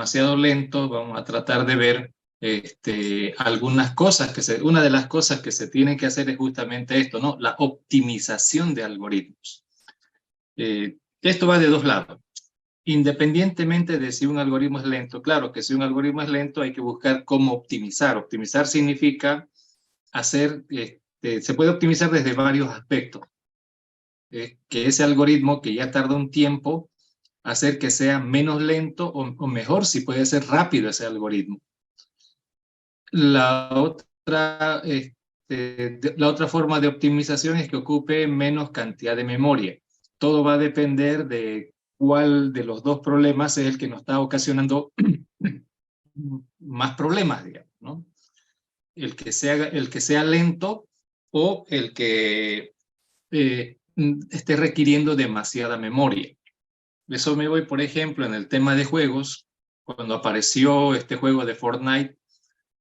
demasiado lento, vamos a tratar de ver algunas cosas una de las cosas que se tienen que hacer es justamente esto, ¿no? La optimización de algoritmos. Esto va de dos lados. Independientemente de si un algoritmo es lento, claro que si un algoritmo es lento hay que buscar cómo optimizar. Optimizar significa hacer, se puede optimizar desde varios aspectos. Que ese algoritmo que ya tarda un tiempo, hacer que sea menos lento o mejor si puede ser rápido ese algoritmo. La otra forma de optimización es que ocupe menos cantidad de memoria. Todo va a depender de cuál de los dos problemas es el que nos está ocasionando más problemas, digamos, ¿no? El que sea lento o el que esté requiriendo demasiada memoria. Eso me voy, por ejemplo, en el tema de juegos. Cuando apareció este juego de Fortnite,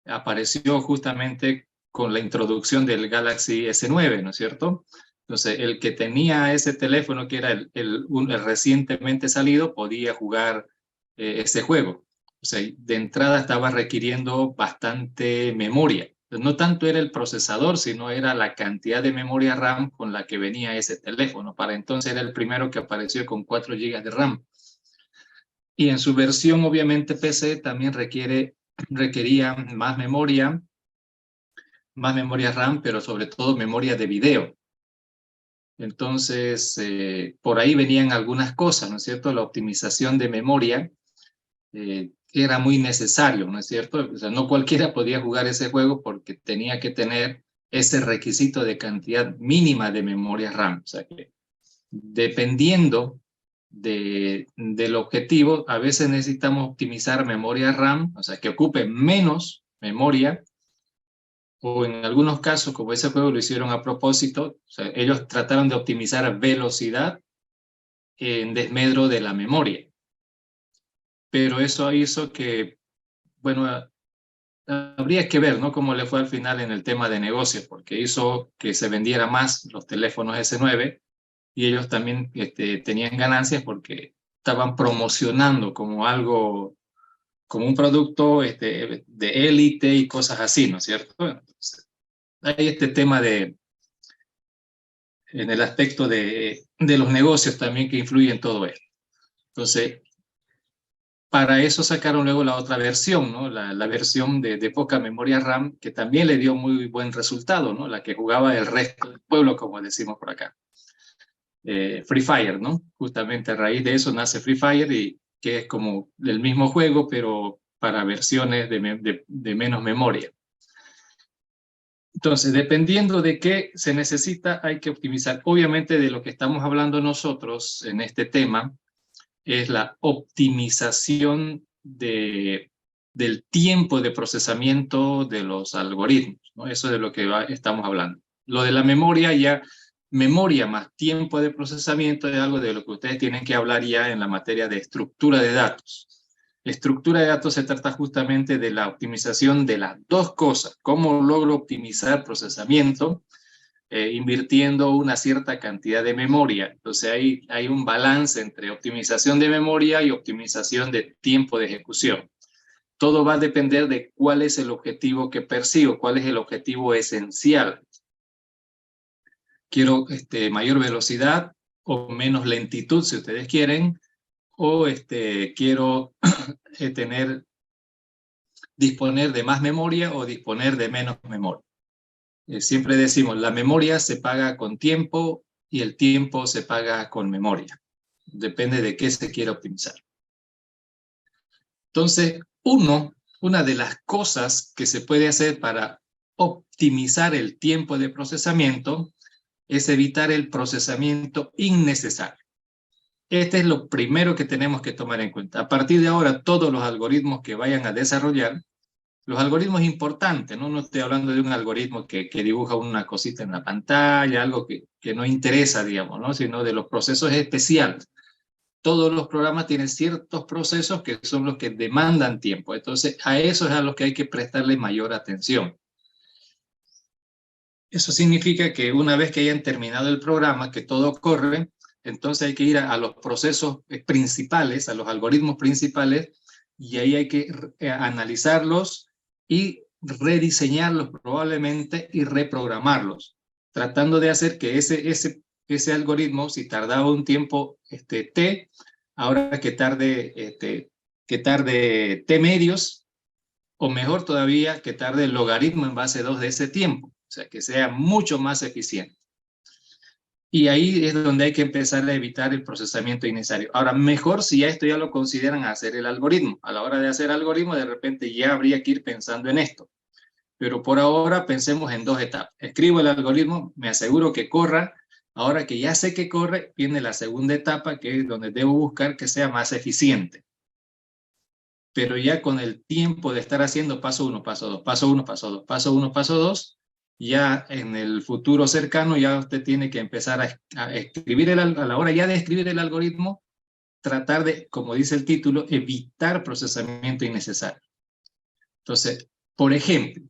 apareció justamente con la introducción del Galaxy S9, ¿no es cierto? Entonces, el que tenía ese teléfono, que era el recientemente salido, podía jugar ese juego. O sea, de entrada estaba requiriendo bastante memoria. No tanto era el procesador, sino era la cantidad de memoria RAM con la que venía ese teléfono. Para entonces era el primero que apareció con 4 GB de RAM. Y en su versión, obviamente, PC también requería más memoria RAM, pero sobre todo memoria de video. Entonces, por ahí venían algunas cosas, ¿no es cierto? La optimización de memoria era muy necesario, ¿no es cierto? O sea, no cualquiera podía jugar ese juego porque tenía que tener ese requisito de cantidad mínima de memoria RAM. O sea que dependiendo del objetivo, a veces necesitamos optimizar memoria RAM, o sea, que ocupe menos memoria, o en algunos casos, como ese juego lo hicieron a propósito, o sea, ellos trataron de optimizar velocidad en desmedro de la memoria. Pero eso hizo que, bueno, habría que ver, ¿no?, cómo le fue al final en el tema de negocios, porque hizo que se vendiera más los teléfonos S9 y ellos también tenían ganancias porque estaban promocionando como algo, como un producto de élite y cosas así, ¿no es cierto? Entonces, hay este tema en el aspecto de los negocios también que influye en todo esto. Entonces, para eso sacaron luego la otra versión, ¿no? La versión de poca memoria RAM, que también le dio muy buen resultado, ¿no? La que jugaba el resto del pueblo, como decimos por acá. Free Fire, ¿no? Justamente a raíz de eso nace Free Fire, y que es como el mismo juego, pero para versiones de menos memoria. Entonces, dependiendo de qué se necesita, hay que optimizar. Obviamente, de lo que estamos hablando nosotros en este tema es la optimización del tiempo de procesamiento de los algoritmos, ¿no? Eso es de lo que estamos hablando. Lo de la memoria, ya memoria más tiempo de procesamiento, es algo de lo que ustedes tienen que hablar ya en la materia de estructura de datos. Estructura de datos se trata justamente de la optimización de las dos cosas. ¿Cómo logro optimizar procesamiento? Invirtiendo una cierta cantidad de memoria. Entonces hay un balance entre optimización de memoria y optimización de tiempo de ejecución. Todo va a depender de cuál es el objetivo que persigo, cuál es el objetivo esencial. Quiero mayor velocidad o menos lentitud, si ustedes quieren, o quiero disponer de más memoria o disponer de menos memoria. Siempre decimos, la memoria se paga con tiempo y el tiempo se paga con memoria. Depende de qué se quiera optimizar. Entonces, una de las cosas que se puede hacer para optimizar el tiempo de procesamiento es evitar el procesamiento innecesario. Este es lo primero que tenemos que tomar en cuenta. A partir de ahora, todos los algoritmos que vayan a desarrollar, los algoritmos importantes, no estoy hablando de un algoritmo que dibuja una cosita en la pantalla, algo que no interesa, digamos, ¿no?, sino de los procesos especiales. Todos los programas tienen ciertos procesos que son los que demandan tiempo. Entonces, a eso es a los que hay que prestarle mayor atención. Eso significa que una vez que hayan terminado el programa, que todo corre, entonces hay que ir a los procesos principales, a los algoritmos principales, y ahí hay que analizarlos y rediseñarlos probablemente y reprogramarlos, tratando de hacer que ese algoritmo, si tardaba un tiempo t, ahora que tarde t medios, o mejor todavía, que tarde el logaritmo en base 2 de ese tiempo, o sea, que sea mucho más eficiente. Y ahí es donde hay que empezar a evitar el procesamiento innecesario. Ahora, mejor si esto ya lo consideran hacer el algoritmo. A la hora de hacer algoritmo, de repente ya habría que ir pensando en esto. Pero por ahora pensemos en dos etapas. Escribo el algoritmo, me aseguro que corra. Ahora que ya sé que corre, viene la segunda etapa, que es donde debo buscar que sea más eficiente. Pero ya con el tiempo de estar haciendo paso 1, paso 2, paso 1, paso 2, paso 1, paso 2, ya en el futuro cercano ya usted tiene que empezar a escribir, a la hora ya de escribir el algoritmo, tratar de, como dice el título, evitar procesamiento innecesario. Entonces, por ejemplo,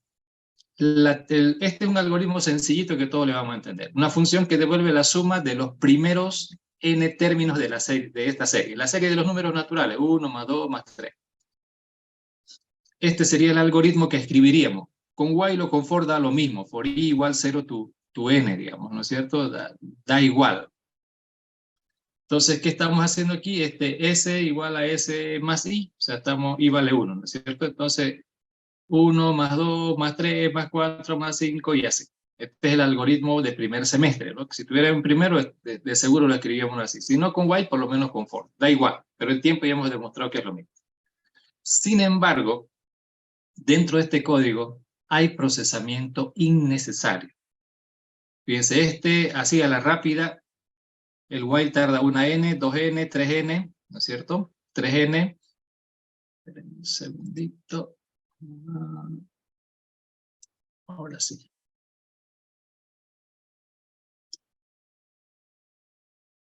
este es un algoritmo sencillito que todos le vamos a entender. Una función que devuelve la suma de los primeros n términos de esta serie. La serie de los números naturales, 1 más 2 más 3. Este sería el algoritmo que escribiríamos. Con while o con for da lo mismo. For i igual 0 tu n, digamos, ¿no es cierto? Da igual. Entonces, ¿qué estamos haciendo aquí? S igual a S más i, o sea, i vale 1, ¿no es cierto? Entonces, 1 más 2 más 3 más 4 más 5 y así. Este es el algoritmo de primer semestre, ¿no? Si tuviera un primero, de seguro lo escribíamos así. Si no con while, por lo menos con for. Da igual, pero el tiempo ya hemos demostrado que es lo mismo. Sin embargo, dentro de este código hay procesamiento innecesario. Fíjense, así a la rápida, el while tarda 1n, 2n, 3n, ¿no es cierto? 3n. Esperen un segundito. Ahora sí.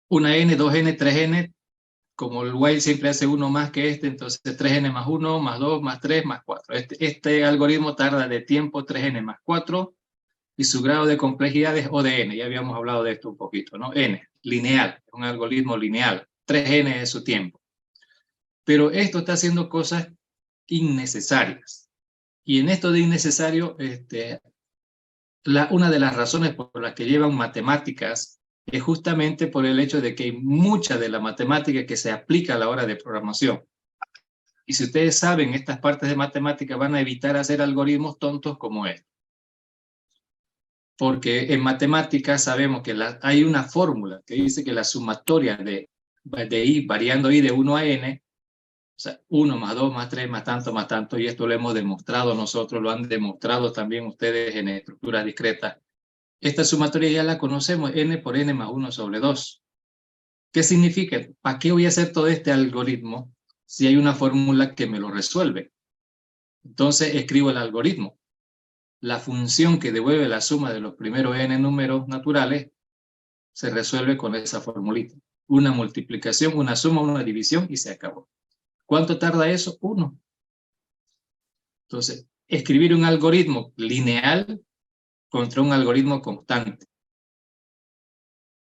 Una n, 2n, 3n, como el while siempre hace uno más que entonces 3n más 1, más 2, más 3, más 4. Este algoritmo tarda de tiempo 3n más 4, y su grado de complejidad es O de n, ya habíamos hablado de esto un poquito, ¿no? N, lineal, un algoritmo lineal, 3n es su tiempo. Pero esto está haciendo cosas innecesarias. Y en esto de innecesario, una de las razones por las que llevan matemáticas es justamente por el hecho de que hay mucha de la matemática que se aplica a la hora de programación. Y si ustedes saben estas partes de matemática, van a evitar hacer algoritmos tontos como este. Porque en matemáticas sabemos que hay una fórmula que dice que la sumatoria de i, variando i de 1 a n, o sea, 1 más 2 más 3 más tanto, y esto lo hemos demostrado nosotros, lo han demostrado también ustedes en estructuras discretas. Esta sumatoria ya la conocemos, n por n más 1 sobre 2. ¿Qué significa? ¿Para qué voy a hacer todo este algoritmo si hay una fórmula que me lo resuelve? Entonces escribo el algoritmo. La función que devuelve la suma de los primeros n números naturales se resuelve con esa formulita. Una multiplicación, una suma, una división y se acabó. ¿Cuánto tarda eso? 1. Entonces, escribir un algoritmo lineal contra un algoritmo constante.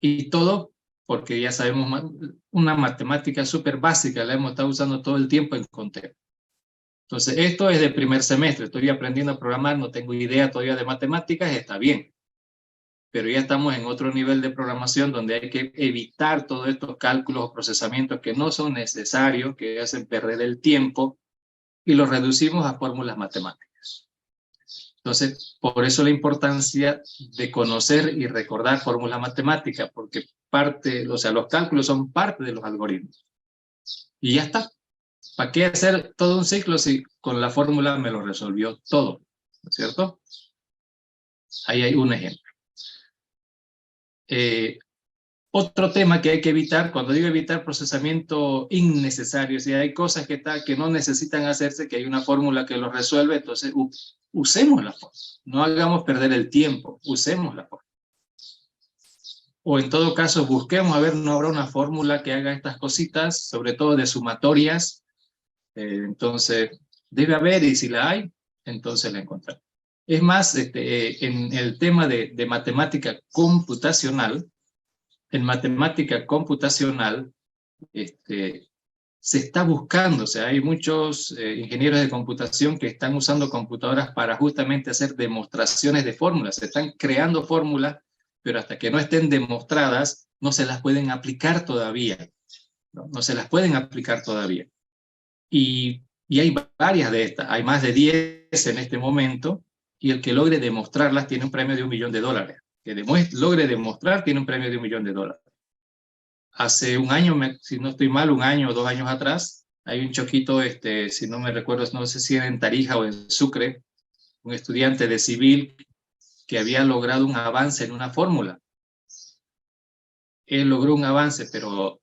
Y todo porque ya sabemos una matemática súper básica, la hemos estado usando todo el tiempo en conteo. Entonces, esto es de primer semestre, estoy aprendiendo a programar, no tengo idea todavía de matemáticas, está bien. Pero ya estamos en otro nivel de programación donde hay que evitar todos estos cálculos o procesamientos que no son necesarios, que hacen perder el tiempo, y los reducimos a fórmulas matemáticas. Entonces, por eso la importancia de conocer y recordar fórmulas matemáticas, porque los cálculos son parte de los algoritmos. Y ya está. ¿Para qué hacer todo un ciclo si con la fórmula me lo resolvió todo? ¿No es cierto? Ahí hay un ejemplo. Otro tema que hay que evitar, cuando digo evitar procesamiento innecesario, si hay cosas que no necesitan hacerse, que hay una fórmula que lo resuelve, entonces usemos la fórmula. No hagamos perder el tiempo, usemos la fórmula. O en todo caso, busquemos a ver, no habrá una fórmula que haga estas cositas, sobre todo de sumatorias. Entonces, debe haber, y si la hay, entonces la encontramos. Es más, en el tema de matemática computacional, en matemática computacional, se está buscando, o sea, hay muchos ingenieros de computación que están usando computadoras para justamente hacer demostraciones de fórmulas, se están creando fórmulas, pero hasta que no estén demostradas, no se las pueden aplicar todavía, no se las pueden aplicar todavía. Y hay varias de estas, hay más de 10 en este momento, y el que logre demostrarlas tiene un premio de $1 millón. Que logre demostrar tiene un premio de $1 millón. Hace un año, si no estoy mal, un año o 2 años atrás, hay un choquito, si no me recuerdo, no sé si era en Tarija o en Sucre, un estudiante de civil que había logrado un avance en una fórmula. Él logró un avance, pero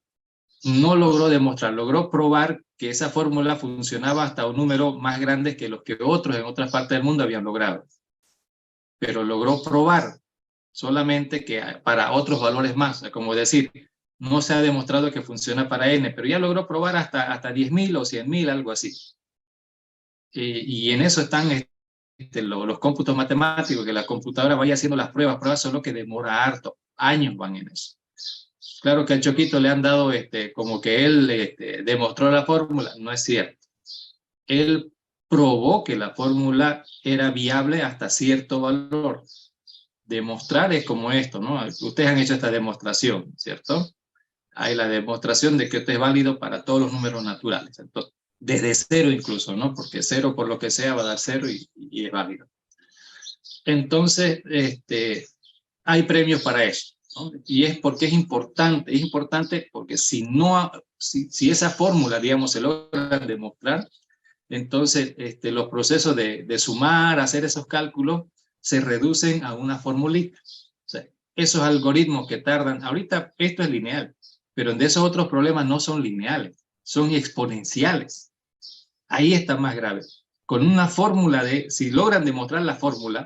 no logró demostrar, logró probar que esa fórmula funcionaba hasta un número más grande que los que otros en otras partes del mundo habían logrado. Pero logró probar solamente que para otros valores más, como decir, no se ha demostrado que funciona para n, pero ya logró probar hasta 10.000 o 100.000, algo así. Y en eso están los cómputos matemáticos, que la computadora vaya haciendo las pruebas solo que demora harto, años van en eso. Claro que al Choquito le han dado como que él demostró la fórmula, no es cierto. Él probó que la fórmula era viable hasta cierto valor. Demostrar es como esto, ¿no? Ustedes han hecho esta demostración, ¿cierto? Hay la demostración de que esto es válido para todos los números naturales. Entonces, desde cero incluso, ¿no? Porque cero por lo que sea va a dar cero y es válido. Entonces, hay premios para eso, ¿no? Y es porque es importante porque si esa fórmula, digamos, se logra demostrar, entonces los procesos de sumar, hacer esos cálculos, se reducen a una formulita. O sea, esos algoritmos que tardan, ahorita esto es lineal, pero de esos otros problemas no son lineales, son exponenciales. Ahí está más grave. Con una fórmula si logran demostrar la fórmula,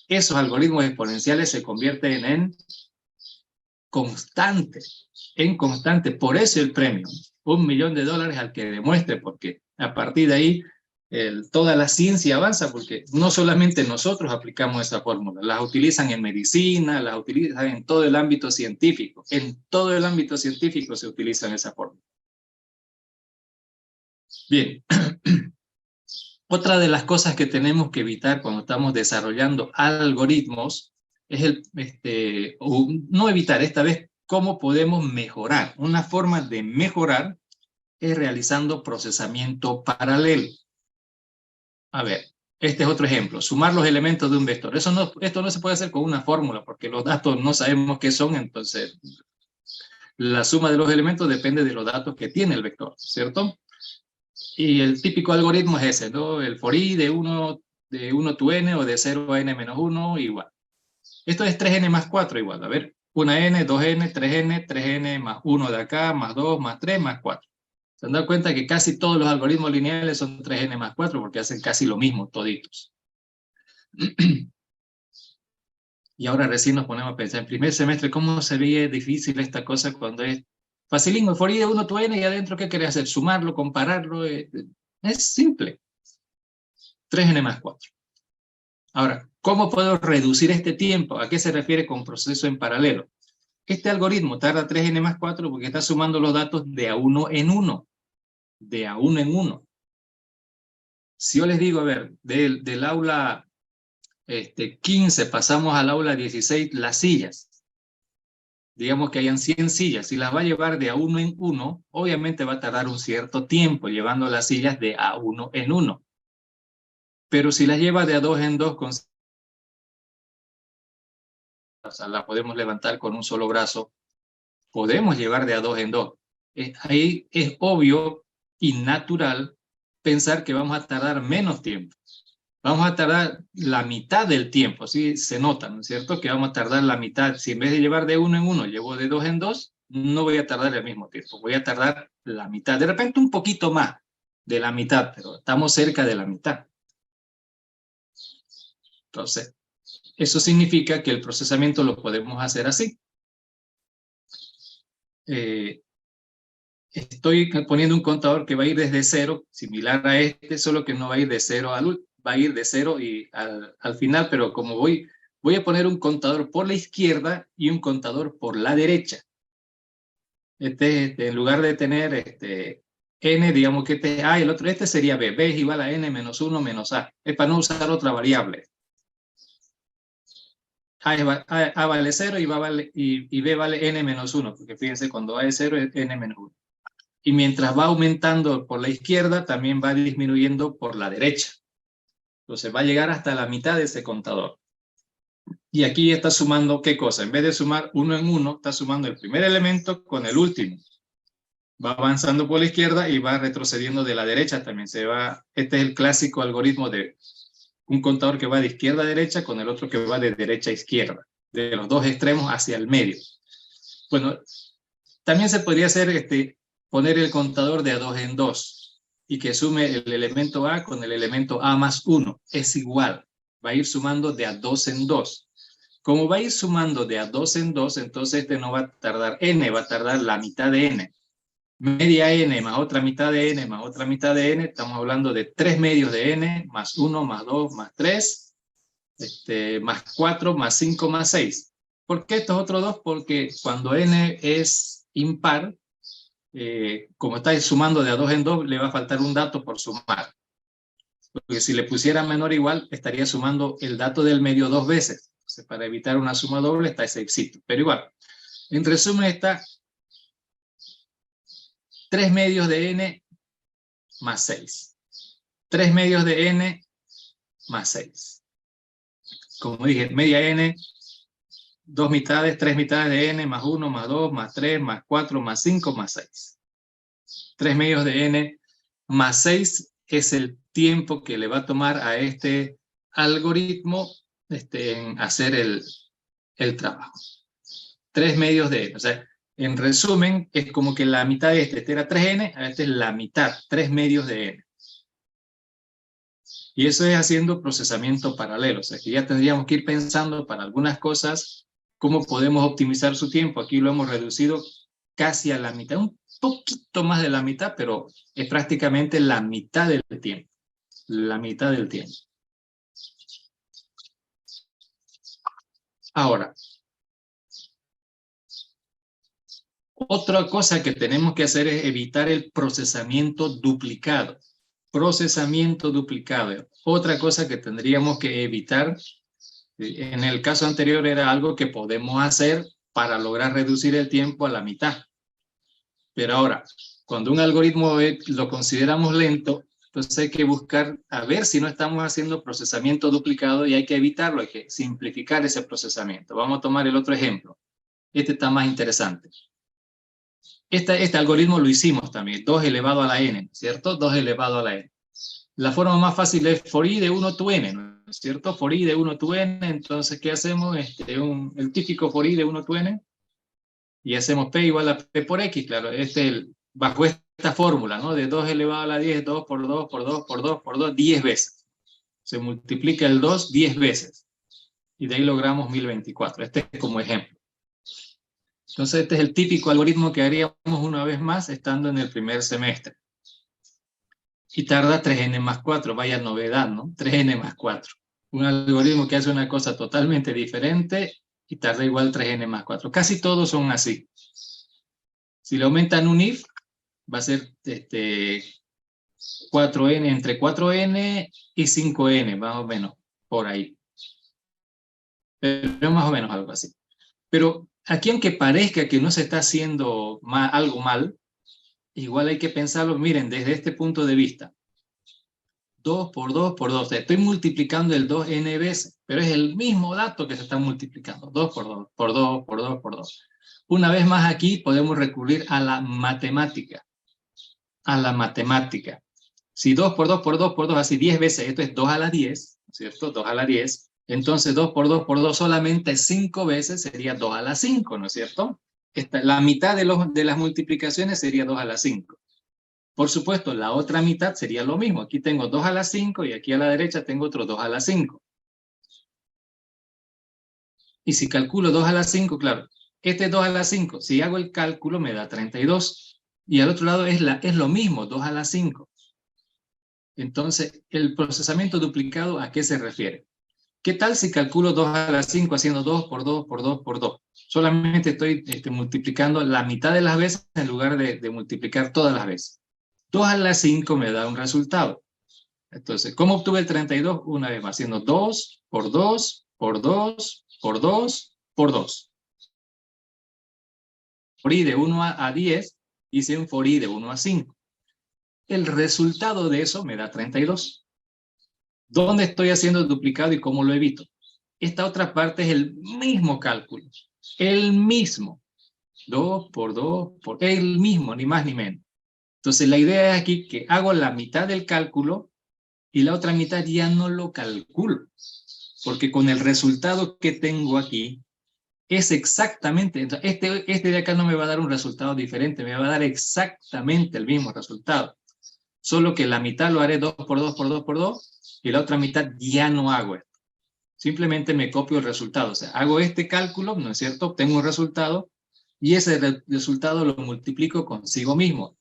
esos algoritmos exponenciales se convierten en constantes, Por eso el premio, $1 millón al que demuestre, porque a partir de ahí toda la ciencia avanza, porque no solamente nosotros aplicamos esa fórmula, las utilizan en medicina, las utilizan en todo el ámbito científico. En todo el ámbito científico se utilizan esa fórmula. Bien. Otra de las cosas que tenemos que evitar cuando estamos desarrollando algoritmos es no evitar, esta vez, cómo podemos mejorar. Una forma de mejorar es realizando procesamiento paralelo. A ver, este es otro ejemplo. Sumar los elementos de un vector. Esto no se puede hacer con una fórmula, porque los datos no sabemos qué son, entonces la suma de los elementos depende de los datos que tiene el vector, ¿cierto? Y el típico algoritmo es ese, ¿no? El for i de 1 to n o de 0 a n menos 1 igual. Esto es 3n más 4 igual. A ver, 1n, 2n, 3n, 3n más 1 de acá, más 2, más 3, más 4. Se han dado cuenta que casi todos los algoritmos lineales son 3n más 4 porque hacen casi lo mismo toditos. Y ahora recién nos ponemos a pensar en primer semestre cómo se ve difícil esta cosa cuando es facilísimo. El for i de 1 to n y adentro, ¿qué querés hacer? Sumarlo, compararlo. Es simple. 3n más 4. Ahora, ¿cómo puedo reducir este tiempo? ¿A qué se refiere con proceso en paralelo? Este algoritmo tarda 3n más 4 porque está sumando los datos de a uno en uno. De a uno en uno. Si yo les digo, a ver, del aula 15 pasamos al aula 16, las sillas. Digamos que hayan 100 sillas. Si las va a llevar de a uno en uno, obviamente va a tardar un cierto tiempo llevando las sillas de a uno en uno. Pero si las lleva de a dos en dos, o sea, la podemos levantar con un solo brazo, podemos llevar de a dos en dos. Ahí es obvio y natural pensar que vamos a tardar menos tiempo. Vamos a tardar la mitad del tiempo, ¿sí? Se nota, ¿no es cierto? Que vamos a tardar la mitad. Si en vez de llevar de uno en uno, llevo de dos en dos, no voy a tardar el mismo tiempo. Voy a tardar la mitad. De repente un poquito más de la mitad, pero estamos cerca de la mitad. Entonces, eso significa que el procesamiento lo podemos hacer así. Estoy poniendo un contador que va a ir desde cero, similar a solo que no va a ir de cero va a ir de cero y al final, pero como voy a poner un contador por la izquierda y un contador por la derecha. En lugar de tener n, digamos que este es a, y el otro este sería b. B es igual a n menos 1 menos a. Es para no usar otra variable. A vale 0 y B vale n menos 1, porque fíjense, cuando A es 0 es n menos 1. Y mientras va aumentando por la izquierda, también va disminuyendo por la derecha. Entonces va a llegar hasta la mitad de ese contador. Y aquí está sumando, ¿qué cosa? En vez de sumar 1 en 1, está sumando el primer elemento con el último. Va avanzando por la izquierda y va retrocediendo de la derecha también. Este es el clásico algoritmo de un contador que va de izquierda a derecha con el otro que va de derecha a izquierda, de los dos extremos hacia el medio. Bueno, también se podría hacer poner el contador de a 2 en 2 y que sume el elemento A con el elemento A más 1. Es igual, va a ir sumando de a 2 en 2. Como va a ir sumando de a 2 en 2, entonces no va a tardar n, va a tardar la mitad de n. Media n más otra mitad de n más otra mitad de n, estamos hablando de 3 medios de n, más 1, más 2, más 3, más 4, más 5, más 6. ¿Por qué estos otros dos? Porque cuando n es impar, como está sumando de a 2 en 2, le va a faltar un dato por sumar. Porque si le pusiera menor o igual, estaría sumando el dato del medio 2 veces. Entonces, para evitar una suma doble está ese éxito. Pero igual, en resumen está 3 medios de n más 6. 3 medios de n más 6. Como dije, media n, 2 mitades, 3 mitades de n, más 1, más 2, más 3, más 4, más 5, más 6. 3 medios de n más 6 es el tiempo que le va a tomar a este algoritmo en hacer el trabajo. 3 medios de n. O sea, en resumen, es como que la mitad de este era 3n, a este es la mitad, 3 medios de n. Y eso es haciendo procesamiento paralelo. O sea, que ya tendríamos que ir pensando para algunas cosas cómo podemos optimizar su tiempo. Aquí lo hemos reducido casi a la mitad, un poquito más de la mitad, pero es prácticamente la mitad del tiempo. La mitad del tiempo. Ahora, otra cosa que tenemos que hacer es evitar el procesamiento duplicado. Procesamiento duplicado. Otra cosa que tendríamos que evitar, en el caso anterior era algo que podemos hacer para lograr reducir el tiempo a la mitad. Pero ahora, cuando un algoritmo lo consideramos lento, entonces hay que buscar a ver si no estamos haciendo procesamiento duplicado y hay que evitarlo, hay que simplificar ese procesamiento. Vamos a tomar el otro ejemplo. Este está más interesante. Este algoritmo lo hicimos también, 2 elevado a la n, ¿cierto? 2 elevado a la n. La forma más fácil es for i de 1 to n, ¿no es cierto? For i de 1 to n, entonces, ¿qué hacemos? El típico for i de 1 to n, y hacemos p igual a p por x, claro, bajo esta fórmula, ¿no? De 2 elevado a la 10, 2 por 2 por 2 por 2 por 2, 10 veces. Se multiplica el 2 10 veces. Y de ahí logramos 1024. Este es como ejemplo. Entonces, este es el típico algoritmo que haríamos una vez más estando en el primer semestre. Y tarda 3n más 4, vaya novedad, ¿no? 3n más 4. Un algoritmo que hace una cosa totalmente diferente y tarda igual 3n más 4. Casi todos son así. Si le aumentan un if, va a ser 4n, entre 4n y 5n, más o menos, por ahí. Pero más o menos algo así. Pero aquí, aunque parezca que no se está haciendo algo mal, igual hay que pensarlo, miren, desde este punto de vista. 2 por 2 por 2. Estoy multiplicando el 2 n veces, pero es el mismo dato que se está multiplicando. 2 por 2, por 2, por 2, por 2. Una vez más aquí podemos recurrir a la matemática. A la matemática. Si 2 por 2 por 2 por 2, así 10 veces, esto es 2 a la 10, ¿cierto? 2 a la 10. Entonces 2 por 2 por 2 solamente 5 veces sería 2 a la 5, ¿no es cierto? La mitad de las multiplicaciones sería 2 a la 5. Por supuesto, la otra mitad sería lo mismo. Aquí tengo 2 a la 5 y aquí a la derecha tengo otro 2 a la 5. Y si calculo 2 a la 5, claro, este 2 a la 5, si hago el cálculo me da 32. Y al otro lado es lo mismo, 2 a la 5. Entonces, el procesamiento duplicado, ¿a qué se refiere? ¿Qué tal si calculo 2 a la 5 haciendo 2 por 2 por 2 por 2? Solamente estoy multiplicando la mitad de las veces en lugar de multiplicar todas las veces. 2 a la 5 me da un resultado. Entonces, ¿cómo obtuve el 32? Una vez más, haciendo 2 por 2, por 2, por 2, por 2. For i de 1 a 10, hice un for i de 1 a 5. El resultado de eso me da 32. ¿Dónde estoy haciendo el duplicado y cómo lo evito? Esta otra parte es el mismo cálculo. El mismo. 2 por 2 por... El mismo, ni más ni menos. Entonces la idea es aquí que hago la mitad del cálculo y la otra mitad ya no lo calculo. Porque con el resultado que tengo aquí es exactamente... Este de acá no me va a dar un resultado diferente, me va a dar exactamente el mismo resultado. Solo que la mitad lo haré 2 por 2 por 2 por 2 y la otra mitad ya no hago esto. Simplemente me copio el resultado. O sea, hago este cálculo, ¿no es cierto? Obtengo un resultado y ese resultado lo multiplico consigo mismo.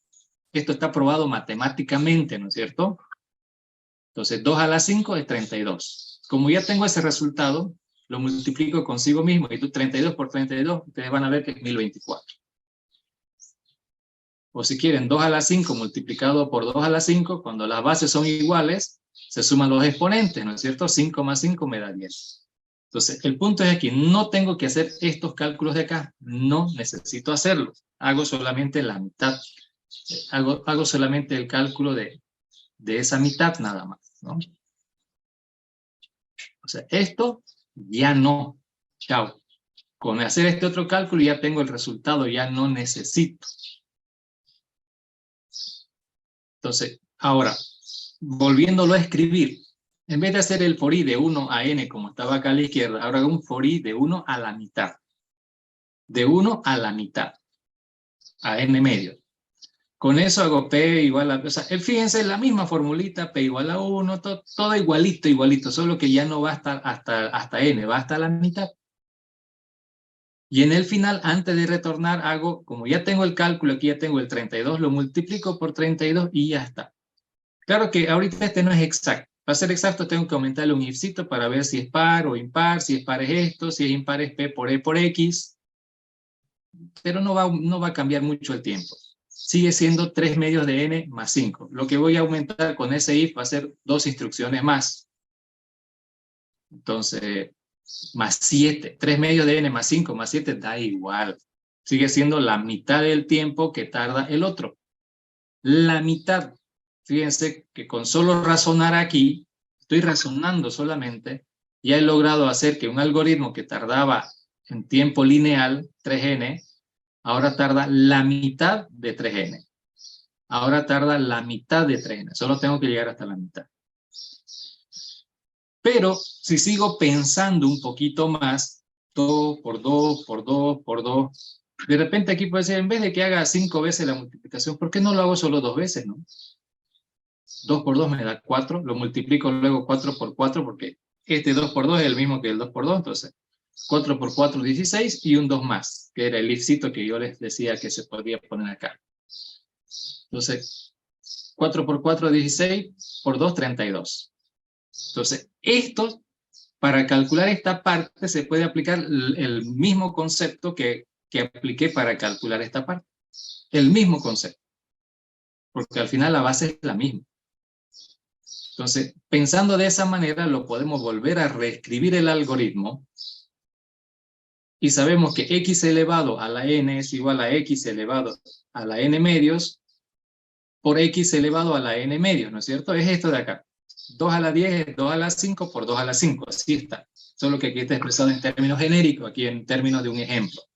Esto está probado matemáticamente, ¿no es cierto? Entonces, 2 a la 5 es 32. Como ya tengo ese resultado, lo multiplico consigo mismo. Y tú 32 por 32, ustedes van a ver que es 1024. O si quieren, 2 a la 5 multiplicado por 2 a la 5, cuando las bases son iguales, se suman los exponentes, ¿no es cierto? 5 más 5 me da 10. Entonces, el punto es que no tengo que hacer estos cálculos de acá. No necesito hacerlos. Hago solamente la mitad. Hago solamente el cálculo de esa mitad nada más, ¿no? O sea, esto ya no. Chao. Con hacer este otro cálculo ya tengo el resultado, ya no necesito. Entonces, ahora, volviéndolo a escribir, en vez de hacer el for i de 1 a n como estaba acá a la izquierda, ahora hago un for i de 1 a la mitad. De 1 a la mitad. A n medio. Con eso hago P igual a... O sea, fíjense, la misma formulita, P igual a 1, todo igualito, igualito, solo que ya no va hasta n, va hasta la mitad. Y en el final, antes de retornar, hago, como ya tengo el cálculo, aquí ya tengo el 32, lo multiplico por 32 y ya está. Claro que ahorita este no es exacto. Para ser exacto tengo que aumentarle un ifcito para ver si es par o impar, si es par es esto, si es impar es P por E por X. Pero no va a cambiar mucho el tiempo. Sigue siendo 3 medios de n más 5. Lo que voy a aumentar con ese if va a ser 2 instrucciones más. Entonces, más 7. 3 medios de n más 5 más 7 da igual. Sigue siendo la mitad del tiempo que tarda el otro. La mitad. Fíjense que con solo razonar aquí, estoy razonando solamente, ya he logrado hacer que un algoritmo que tardaba en tiempo lineal, 3n, ahora tarda la mitad de 3n. Ahora tarda la mitad de 3n. Solo tengo que llegar hasta la mitad. Pero si sigo pensando un poquito más, 2 por 2 por 2 por 2, de repente aquí puede ser, en vez de que haga 5 veces la multiplicación, ¿por qué no lo hago solo 2 veces, no? 2 por 2 me da 4, lo multiplico luego 4 por 4, porque este 2 por 2 es el mismo que el 2 por 2, entonces 4 por 4, 16, y un 2 más, que era el ifcito que yo les decía que se podía poner acá. Entonces, 4 por 4, 16, por 2, 32. Entonces, esto, para calcular esta parte, se puede aplicar el mismo concepto que apliqué para calcular esta parte. El mismo concepto. Porque al final la base es la misma. Entonces, pensando de esa manera, lo podemos volver a reescribir el algoritmo y sabemos que x elevado a la n es igual a x elevado a la n medios por x elevado a la n medios, ¿no es cierto? Es esto de acá. 2 a la 10 es 2 a la 5 por 2 a la 5, así está. Solo que aquí está expresado en términos genéricos, aquí en términos de un ejemplo. O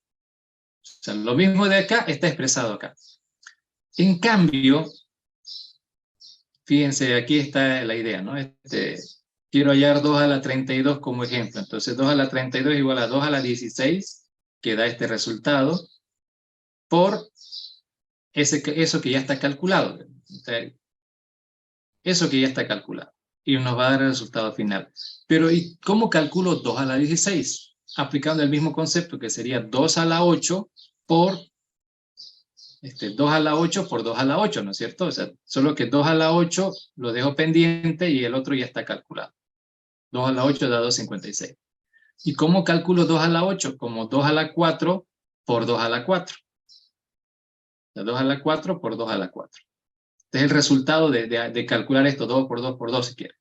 sea, lo mismo de acá está expresado acá. En cambio, fíjense, aquí está la idea, ¿no? Quiero hallar 2 a la 32 como ejemplo. Entonces 2 a la 32 es igual a 2 a la 16, que da este resultado, por eso que ya está calculado. Eso que ya está calculado. Y nos va a dar el resultado final. Pero ¿y cómo calculo 2 a la 16? Aplicando el mismo concepto, que sería 2 a la 8 por 2 a la 8 por 2 a la 8, ¿no es cierto? O sea, solo que 2 a la 8 lo dejo pendiente y el otro ya está calculado. 2 a la 8 da 2,56. ¿Y cómo calculo 2 a la 8? Como 2 a la 4 por 2 a la 4. 2 a la 4 por 2 a la 4. Este es el resultado de calcular esto 2 por 2 por 2 si quiere.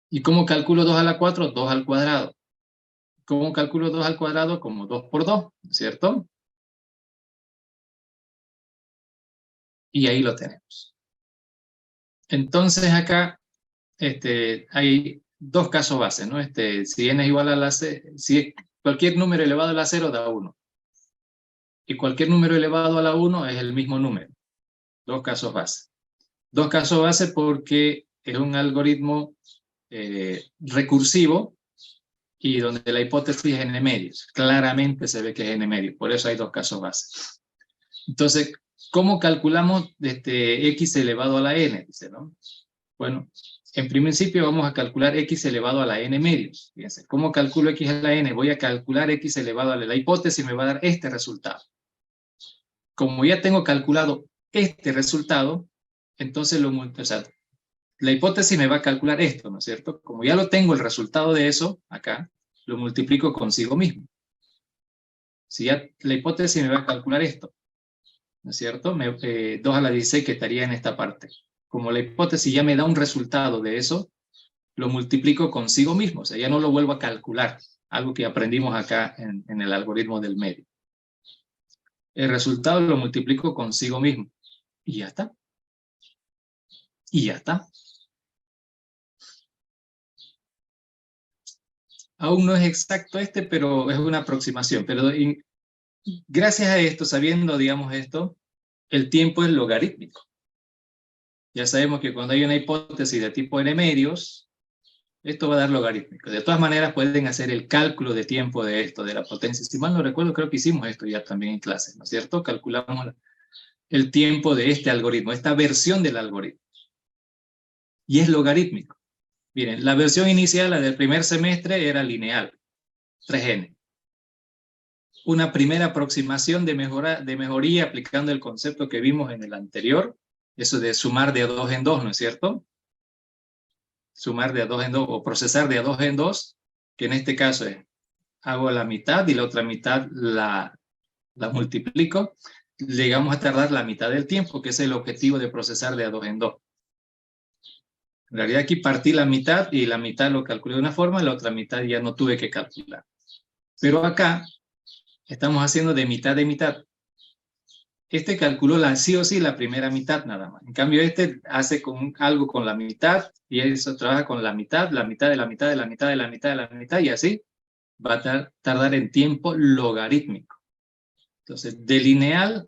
¿Y cómo calculo 2 a la 4? 2 al cuadrado. ¿Cómo calculo 2 al cuadrado? Como 2 por 2, ¿cierto? Y ahí lo tenemos. Entonces acá hay dos casos base, ¿no? Si n es igual a la c, si cualquier número elevado a la 0 da 1. Y cualquier número elevado a la 1 es el mismo número. Dos casos base. Dos casos base porque es un algoritmo recursivo y donde la hipótesis es n medios. Claramente se ve que es n medios, por eso hay dos casos base. Entonces, ¿cómo calculamos x elevado a la n? Dice, ¿no? Bueno, en principio vamos a calcular x elevado a la n medios. Fíjense, ¿cómo calculo x a la n? Voy a calcular x elevado a la hipótesis y me va a dar este resultado. Como ya tengo calculado este resultado, entonces la hipótesis me va a calcular esto, ¿no es cierto? Como ya lo tengo el resultado de eso, acá, lo multiplico consigo mismo. Si ya la hipótesis me va a calcular esto, ¿no es cierto? 2 a la 16 que estaría en esta parte. Como la hipótesis ya me da un resultado de eso, lo multiplico consigo mismo, o sea, ya no lo vuelvo a calcular, algo que aprendimos acá en el algoritmo del medio. El resultado lo multiplico consigo mismo, y ya está. Y ya está. Aún no es exacto pero es una aproximación. Pero gracias a esto, sabiendo, digamos, esto, el tiempo es logarítmico. Ya sabemos que cuando hay una hipótesis de tipo n medios, esto va a dar logarítmico. De todas maneras, pueden hacer el cálculo de tiempo de esto, de la potencia. Si mal no recuerdo, creo que hicimos esto ya también en clase, ¿no es cierto? Calculamos el tiempo de este algoritmo, esta versión del algoritmo. Y es logarítmico. Miren, la versión inicial, la del primer semestre, era lineal, 3n. Una primera aproximación de mejoría aplicando el concepto que vimos en el anterior, eso de sumar de a 2 en 2, ¿no es cierto? Sumar de a 2 en 2 o procesar de a 2 en 2, que en este caso es, hago la mitad y la otra mitad la multiplico, llegamos a tardar la mitad del tiempo, que es el objetivo de procesar de a 2 en 2. En realidad aquí partí la mitad y la mitad lo calculé de una forma, la otra mitad ya no tuve que calcular. Pero acá estamos haciendo de mitad de mitad. Este calculó sí o sí la primera mitad nada más. En cambio este hace algo con la mitad y eso trabaja con la mitad de la mitad de la mitad de la mitad de la mitad de la mitad y así va a tardar en tiempo logarítmico. Entonces, de lineal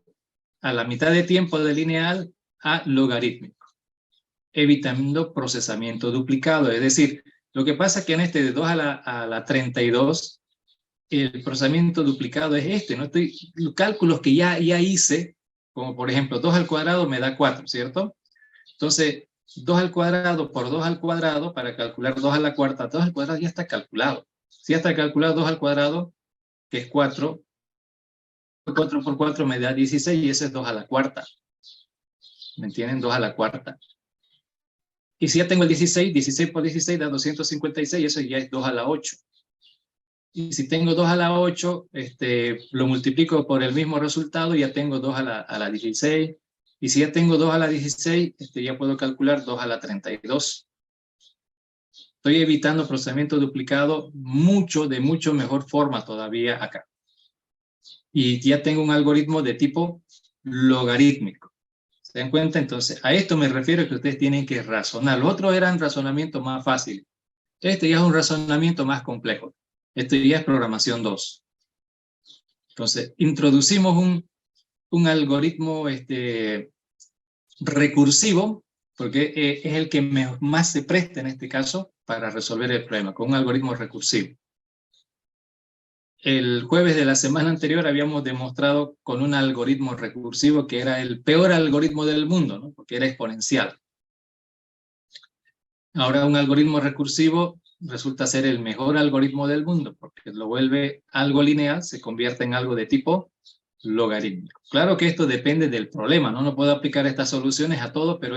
a la mitad de tiempo de lineal a logarítmico, evitando procesamiento duplicado. Es decir, lo que pasa es que en este de 2 a la 32, el procesamiento duplicado es ¿no? Los cálculos que ya hice, como por ejemplo 2 al cuadrado me da 4, ¿cierto? Entonces, 2 al cuadrado por 2 al cuadrado, para calcular 2 a la cuarta, 2 al cuadrado ya está calculado. Si ya está calculado 2 al cuadrado, que es 4, 4 por 4 me da 16 y ese es 2 a la cuarta. ¿Me entienden? 2 a la cuarta. Y si ya tengo el 16, 16 por 16 da 256, eso ya es 2 a la 8. Y si tengo 2 a la 8, lo multiplico por el mismo resultado y ya tengo 2 a la 16. Y si ya tengo 2 a la 16, ya puedo calcular 2 a la 32. Estoy evitando procesamiento duplicado de mucho mejor forma todavía acá. Y ya tengo un algoritmo de tipo logarítmico. ¿Se dan cuenta? Entonces, a esto me refiero que ustedes tienen que razonar. Los otros eran razonamientos más fáciles. Este ya es un razonamiento más complejo. Esto ya es programación 2. Entonces, introducimos un algoritmo recursivo, porque es el que más se presta en este caso para resolver el problema, con un algoritmo recursivo. El jueves de la semana anterior habíamos demostrado con un algoritmo recursivo que era el peor algoritmo del mundo, ¿no? Porque era exponencial. Ahora un algoritmo recursivo resulta ser el mejor algoritmo del mundo, porque lo vuelve algo lineal, se convierte en algo de tipo logarítmico. Claro que esto depende del problema, ¿no? No puedo aplicar estas soluciones a todo, pero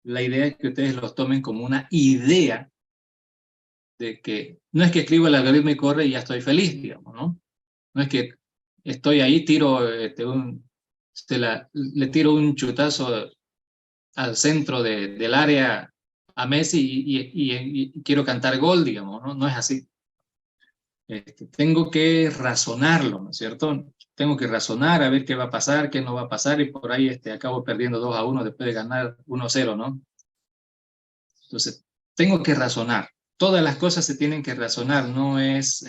la idea es que ustedes los tomen como una idea de que no es que escribo el algoritmo y corre y ya estoy feliz, digamos, ¿no? No es que estoy ahí, tiro le tiro un chutazo al centro del área a Messi y quiero cantar gol, digamos, ¿no? No es así. Tengo que razonarlo, ¿no es cierto? Tengo que razonar a ver qué va a pasar, qué no va a pasar, y por ahí acabo perdiendo 2-1 después de ganar 1-0, ¿no? Entonces, tengo que razonar. Todas las cosas se tienen que razonar, no es,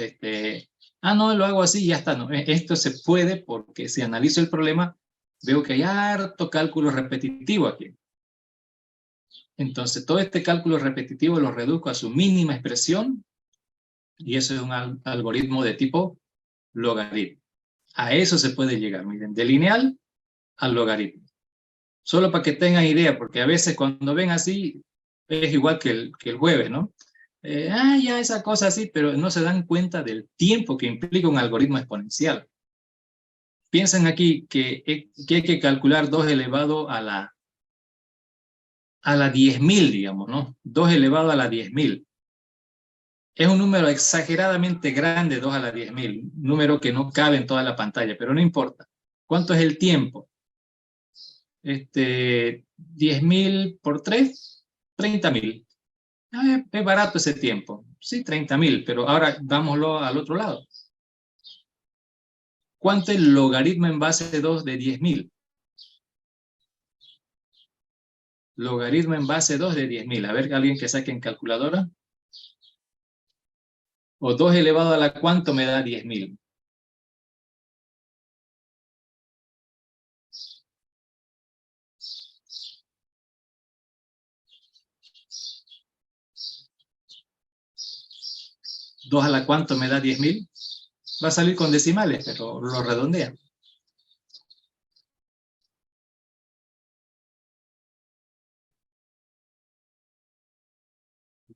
no, lo hago así y ya está. No, esto se puede porque si analizo el problema, veo que hay harto cálculo repetitivo aquí. Entonces, todo este cálculo repetitivo lo reduzco a su mínima expresión y eso es un algoritmo de tipo logaritmo. A eso se puede llegar, miren, de lineal al logaritmo. Solo para que tengan idea, porque a veces cuando ven así, es igual que el jueves, ¿no? Ya esa cosa así, pero no se dan cuenta del tiempo que implica un algoritmo exponencial. Piensen aquí que hay que calcular 2 elevado a la 10.000, digamos, ¿no? 2 elevado a la 10.000. Es un número exageradamente grande, 2 a la 10.000, número que no cabe en toda la pantalla, pero no importa. ¿Cuánto es el tiempo? 10.000 por 3, 30.000. Es barato ese tiempo. Sí, 30.000, pero ahora dámoslo al otro lado. ¿Cuánto es el logaritmo en base de 2 de 10.000? Logaritmo en base 2 de 10.000. A ver, alguien que saque en calculadora. O 2 elevado a la cuánto me da 10.000. ¿2 a la cuánto me da 10.000? Va a salir con decimales, pero lo redondea.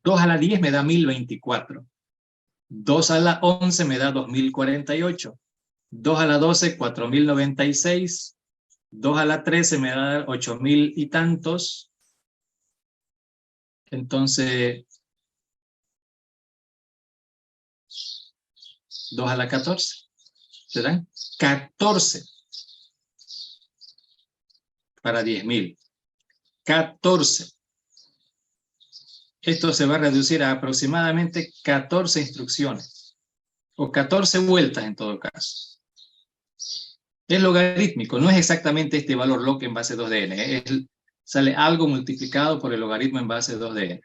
2 a la 10 me da 1024. 2 a la 11 me da 2048. 2 a la 12, 4096. 2 a la 13 me da 8000 y tantos. Entonces, 2 a la 14. ¿Se dan? 14 para 10.000. 14. Esto se va a reducir a aproximadamente 14 instrucciones. O 14 vueltas en todo caso. Es logarítmico, no es exactamente este valor log en base 2 de n. Sale algo multiplicado por el logaritmo en base 2 de n.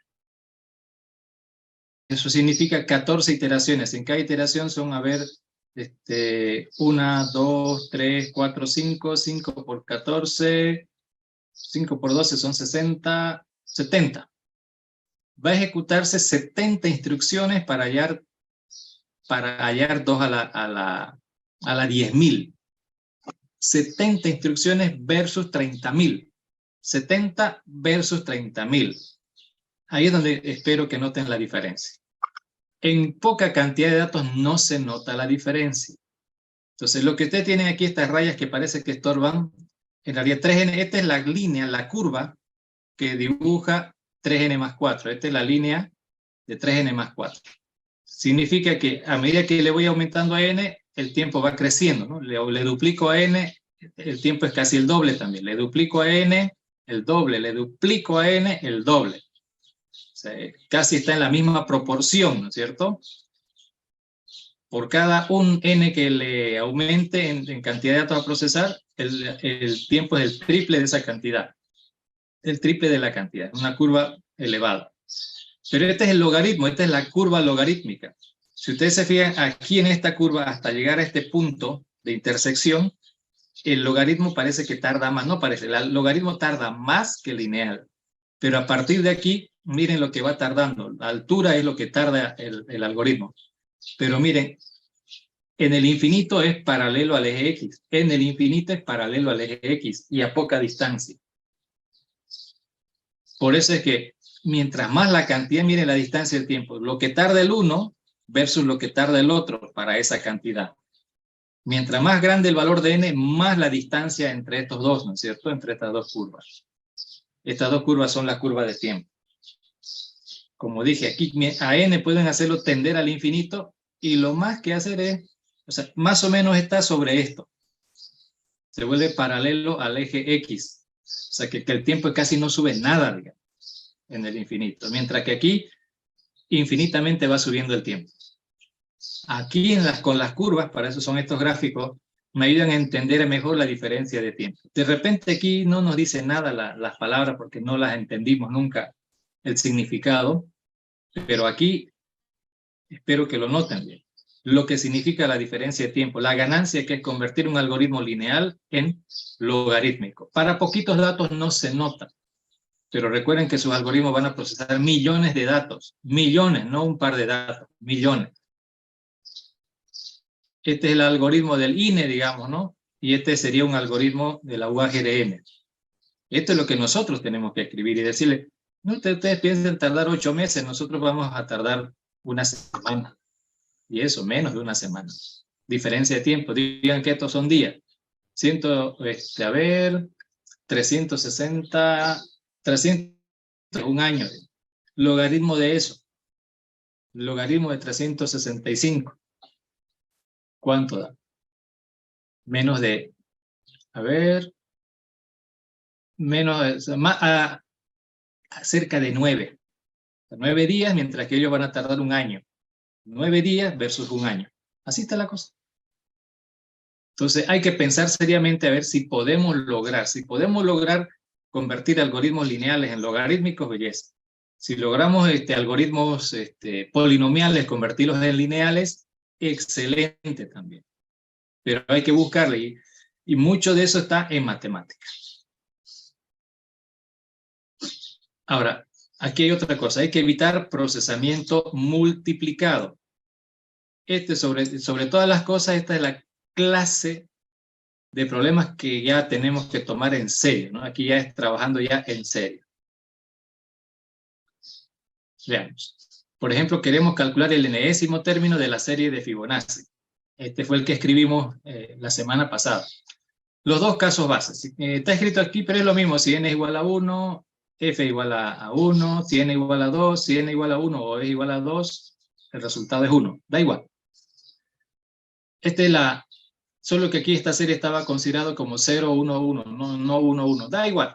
Eso significa 14 iteraciones. En cada iteración son, a ver, 1, 2, 3, 4, 5, 5 por 14, 5 por 12 son 60, 70. Va a ejecutarse 70 instrucciones para hallar 2 a la 10.000. 70 instrucciones versus 30.000. 70 versus 30.000. Ahí es donde espero que noten la diferencia. En poca cantidad de datos no se nota la diferencia. Entonces, lo que ustedes tienen aquí, estas rayas que parece que estorban, en realidad 3n, esta es la línea, la curva que dibuja 3n más 4. Esta es la línea de 3n más 4. Significa que a medida que le voy aumentando a n, el tiempo va creciendo, ¿no? Le duplico a n, el tiempo es casi el doble también. Le duplico a n, el doble. Le duplico a n, el doble. O sea, casi está en la misma proporción, ¿no es cierto? Por cada un n que le aumente en cantidad de datos a procesar, el tiempo es el triple de esa cantidad. El triple de la cantidad, una curva elevada. Pero este es el logaritmo, esta es la curva logarítmica. Si ustedes se fijan aquí en esta curva hasta llegar a este punto de intersección, el logaritmo parece que tarda más, no parece, el logaritmo tarda más que el lineal. Pero a partir de aquí, miren lo que va tardando. La altura es lo que tarda el algoritmo. Pero miren, en el infinito es paralelo al eje X. En el infinito es paralelo al eje X y a poca distancia. Por eso es que mientras más la cantidad, miren la distancia del tiempo. Lo que tarda el uno versus lo que tarda el otro para esa cantidad. Mientras más grande el valor de n, más la distancia entre estos dos, ¿no es cierto? Entre estas dos curvas. Estas dos curvas son las curvas de tiempo. Como dije, aquí a n pueden hacerlo tender al infinito y lo más que hacer es, o sea, más o menos está sobre esto. Se vuelve paralelo al eje X. O sea, que el tiempo casi no sube nada, digamos, en el infinito. Mientras que aquí, infinitamente va subiendo el tiempo. Aquí con las curvas, para eso son estos gráficos, me ayudan a entender mejor la diferencia de tiempo. De repente aquí no nos dice nada las palabras porque no las entendimos nunca el significado, pero aquí espero que lo noten bien. Lo que significa la diferencia de tiempo, la ganancia que es convertir un algoritmo lineal en logarítmico. Para poquitos datos no se nota, pero recuerden que sus algoritmos van a procesar millones de datos, millones, no un par de datos, millones. Este es el algoritmo del INE, digamos, ¿no? Y este sería un algoritmo de la UAGRM. Esto es lo que nosotros tenemos que escribir y decirle, no, ustedes piensan tardar 8 meses, nosotros vamos a tardar una semana. Y eso, menos de una semana. Diferencia de tiempo, digan que estos son días. 360, 300, un año. Logaritmo de eso. Logaritmo de 365. ¿Cuánto da? Menos de, cerca de 9. 9 días, mientras que ellos van a tardar un año. 9 días versus un año. Así está la cosa. Entonces hay que pensar seriamente a ver si podemos lograr convertir algoritmos lineales en logarítmicos, belleza. Si logramos algoritmos polinomiales, convertirlos en lineales, excelente también. Pero hay que buscarle, y mucho de eso está en matemáticas. Ahora, aquí hay otra cosa, hay que evitar procesamiento multiplicado. Sobre todas las cosas, esta es la clase de problemas que ya tenemos que tomar en serio, ¿no? Aquí ya es trabajando ya en serio. Veamos. Por ejemplo, queremos calcular el enésimo término de la serie de Fibonacci. Este fue el que escribimos la semana pasada. Los dos casos bases. Está escrito aquí, pero es lo mismo. Si n es igual a 1, f igual a 1, si n igual a 2, si n igual a 1 o es igual a 2, el resultado es 1. Da igual. Solo que aquí esta serie estaba considerado como 0, 1, 1, no 1, 1. Da igual.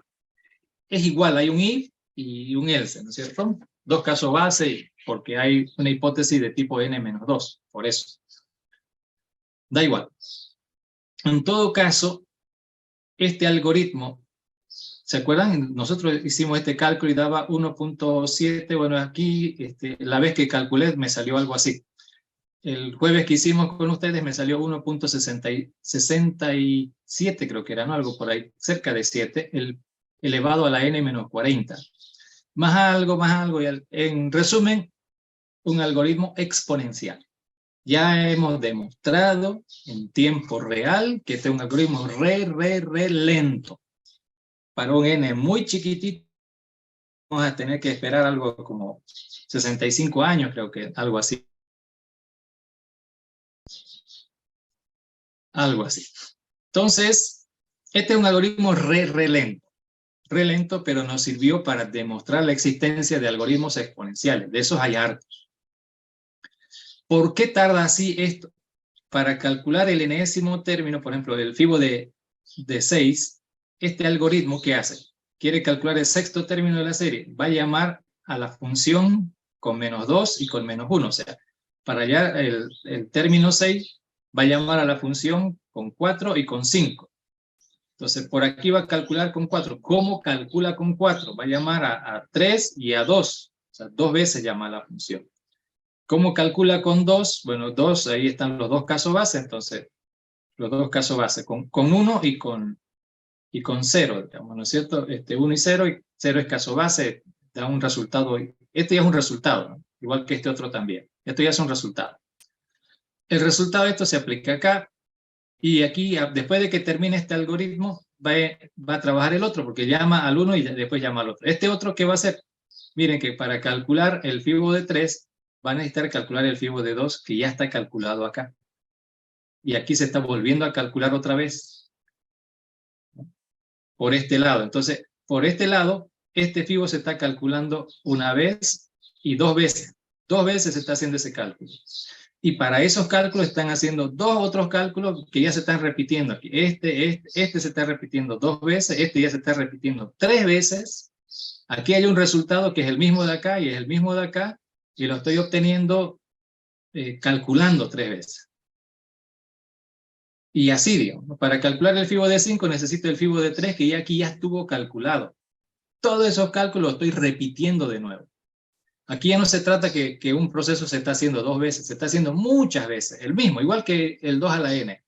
Es igual, hay un if y un else, ¿no es cierto? Dos casos base, porque hay una hipótesis de tipo n-2, por eso. Da igual. En todo caso, este algoritmo, ¿se acuerdan? Nosotros hicimos este cálculo y daba 1.7, bueno, aquí la vez que calculé me salió algo así. El jueves que hicimos con ustedes me salió 1.67, creo que era, ¿no? Algo por ahí, cerca de 7, elevado a la n-40. Más algo, y en resumen, un algoritmo exponencial. Ya hemos demostrado en tiempo real que este es un algoritmo re lento. Para un n muy chiquitito, vamos a tener que esperar algo como 65 años, creo que algo así. Algo así. Entonces, este es un algoritmo re lento, pero nos sirvió para demostrar la existencia de algoritmos exponenciales. De esos hay hartos. ¿Por qué tarda así esto? Para calcular el enésimo término, por ejemplo, del fibo de 6, este algoritmo, ¿qué hace? Quiere calcular el sexto término de la serie. Va a llamar a la función con -2 y con -1. O sea, para hallar el término 6, va a llamar a la función con 4 y con 5. Entonces, por aquí va a calcular con 4. ¿Cómo calcula con 4? Va a llamar a 3 y a 2. O sea, 2 veces llama a la función. ¿Cómo calcula con 2? Bueno, 2, ahí están los dos casos base, entonces, los dos casos base, con 1 y con 0, digamos, ¿no es cierto? 1 y 0 es caso base, da un resultado. Este ya es un resultado, ¿no? Igual que este otro también. Esto ya es un resultado. El resultado de esto se aplica acá, y aquí, después de que termine este algoritmo, va a trabajar el otro, porque llama al 1 y después llama al otro. Este otro, ¿qué va a hacer? Miren que para calcular el fibo de 3, va a necesitar calcular el fibo de 2, que ya está calculado acá. Y aquí se está volviendo a calcular otra vez. Por este lado. Entonces, por este lado, este fibo se está calculando una vez y 2 veces. 2 veces se está haciendo ese cálculo. Y para esos cálculos están haciendo dos otros cálculos que ya se están repitiendo aquí. Este se está repitiendo 2 veces, este ya se está repitiendo 3 veces. Aquí hay un resultado que es el mismo de acá y es el mismo de acá, y lo estoy obteniendo calculando 3 veces. Y así, digamos, para calcular el FIBO de 5 necesito el FIBO de 3, que ya aquí ya estuvo calculado. Todos esos cálculos los estoy repitiendo de nuevo. Aquí ya no se trata que un proceso se está haciendo 2 veces, se está haciendo muchas veces, el mismo, igual que el 2 a la n.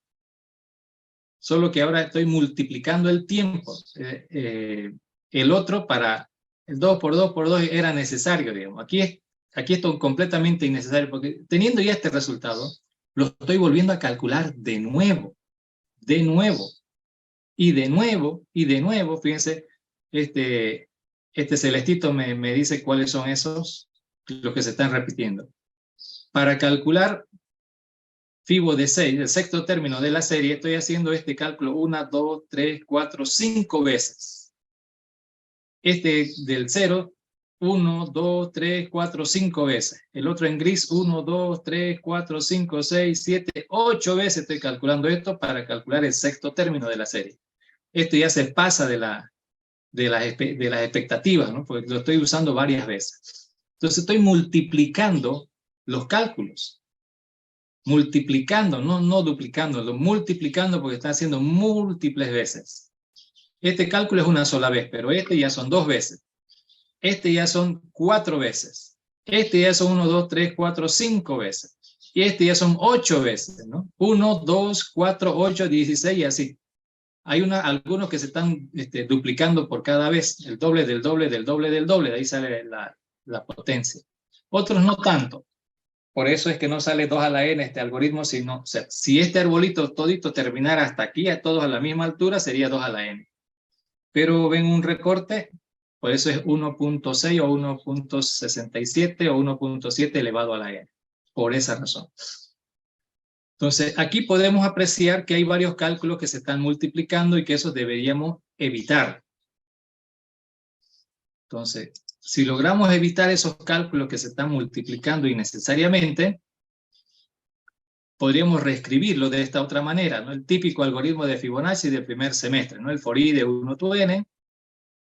Solo que ahora estoy multiplicando el tiempo. El otro para el 2 por 2 por 2 era necesario, digamos. Aquí es completamente innecesario, porque teniendo ya este resultado, lo estoy volviendo a calcular de nuevo, y de nuevo, fíjense, este celestito me dice cuáles son esos, los que se están repitiendo. Para calcular FIBO de 6, el sexto término de la serie, estoy haciendo este cálculo 1, 2, 3, 4, 5 veces. Este del 0, 1, 2, 3, 4, 5 veces. El otro en gris, 1, 2, 3, 4, 5, 6, 7, 8 veces estoy calculando esto para calcular el sexto término de la serie. Esto ya se pasa de las expectativas, ¿no? Porque lo estoy usando varias veces. Entonces estoy multiplicando los cálculos. Multiplicando, no duplicando, multiplicando porque está haciendo múltiples veces. Este cálculo es una sola vez, pero este ya son 2 veces. Este ya son 4 veces. Este ya son 1, 2, 3, 4, 5 veces. Y este ya son 8 veces, ¿no? 1, 2, 4, 8, 16 y así. Hay algunos que se están duplicando por cada vez, el doble del doble del doble del doble, de ahí sale la potencia. Otros no tanto. Por eso es que no sale 2 a la n este algoritmo, sino, o sea, si este arbolito todito terminara hasta aquí, a todos a la misma altura, sería 2 a la n. Pero ven un recorte, por eso es 1.6 o 1.67 o 1.7 elevado a la n, por esa razón. Entonces, aquí podemos apreciar que hay varios cálculos que se están multiplicando y que eso deberíamos evitar. Entonces, si logramos evitar esos cálculos que se están multiplicando innecesariamente, podríamos reescribirlo de esta otra manera, ¿no? El típico algoritmo de Fibonacci del primer semestre, ¿no? El for i de 1 to n,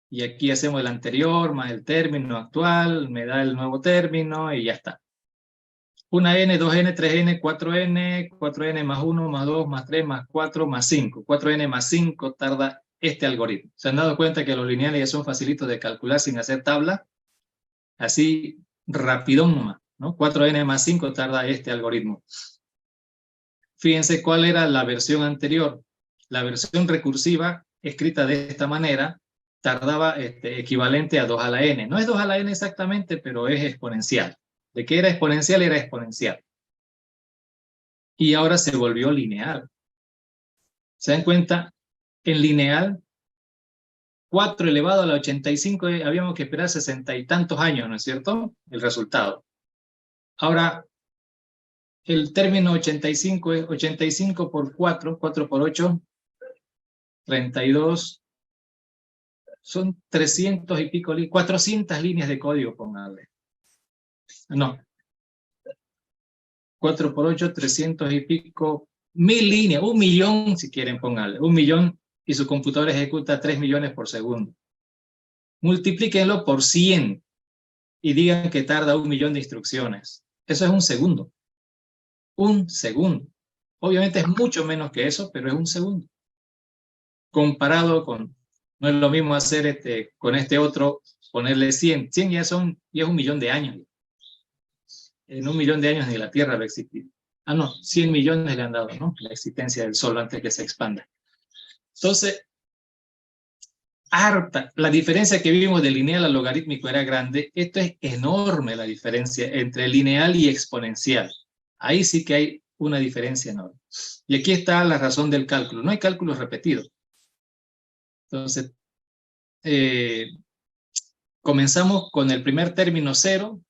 y aquí hacemos el anterior más el término actual, me da el nuevo término y ya está. 1n, 2n, 3n, 4n, 4n más 1, más 2, más 3, más 4, más 5. 4n más 5 tarda este algoritmo. ¿Se han dado cuenta que los lineales ya son facilitos de calcular sin hacer tabla? Así, rapidón nomás, ¿no? 4n más 5 tarda este algoritmo. Fíjense cuál era la versión anterior. La versión recursiva, escrita de esta manera, tardaba equivalente a 2 a la n. No es 2 a la n exactamente, pero es exponencial. De que era exponencial, era exponencial. Y ahora se volvió lineal. ¿Se dan cuenta? En lineal, 4 elevado a la 85, habíamos que esperar 60 y tantos años, ¿no es cierto? El resultado. Ahora, el término 85 es 85 por 4, 4 por 8, 32, son 300 y pico, 400 líneas de código, póngale. No. 4 por 8, 300 y pico, 1000 líneas, 1 millón si quieren póngale, 1 millón y su computadora ejecuta 3 millones por segundo. Multiplíquenlo por 100 y digan que tarda 1 millón de instrucciones. Eso es un segundo. Un segundo. Obviamente es mucho menos que eso, pero es un segundo. Comparado con, no es lo mismo hacer con este otro, ponerle 100. 100 ya es 1 millón de años. En 1 millón de años ni la Tierra va a existir. Ah, no, 100 millones le han dado, ¿no? La existencia del Sol antes que se expanda. Entonces, harta. La diferencia que vimos de lineal a logarítmico era grande. Esto es enorme la diferencia entre lineal y exponencial. Ahí sí que hay una diferencia enorme. Y aquí está la razón del cálculo. No hay cálculos repetidos. Entonces, comenzamos con el primer término 0,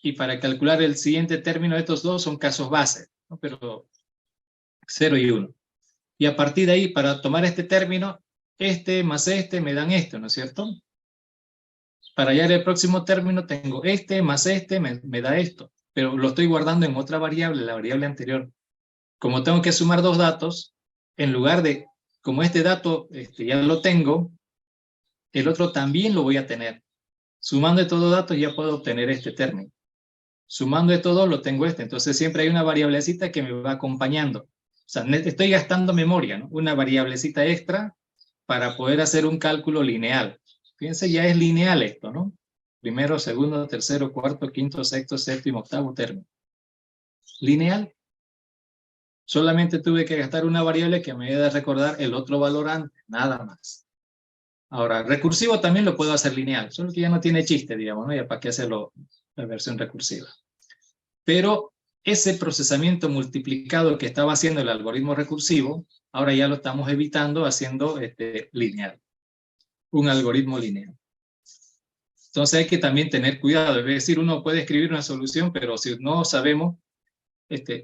y para calcular el siguiente término, estos dos son casos base, ¿no? Pero 0 y 1. Y a partir de ahí, para tomar este término, este más este me dan esto, ¿no es cierto? Para hallar el próximo término tengo este más este me da esto. pero lo estoy guardando en otra variable, la variable anterior. Como tengo que sumar dos datos, en lugar de, como este dato ya lo tengo, el otro también lo voy a tener. Sumando estos dos datos ya puedo obtener este término. Sumando estos dos lo tengo este. Entonces siempre hay una variablecita que me va acompañando. O sea, estoy gastando memoria, ¿no? Una variablecita extra para poder hacer un cálculo lineal. Fíjense, ya es lineal esto, ¿no? Primero, segundo, tercero, cuarto, quinto, sexto, séptimo, octavo término. Lineal. Solamente tuve que gastar una variable que me ayude a recordar el otro valor antes, nada más. Ahora, recursivo también lo puedo hacer lineal, solo que ya no tiene chiste, digamos, ¿no? Ya para qué hacerlo la versión recursiva. Pero ese procesamiento multiplicado que estaba haciendo el algoritmo recursivo, ahora ya lo estamos evitando haciendo lineal. Un algoritmo lineal. Entonces hay que también tener cuidado, es decir, uno puede escribir una solución, pero si no sabemos,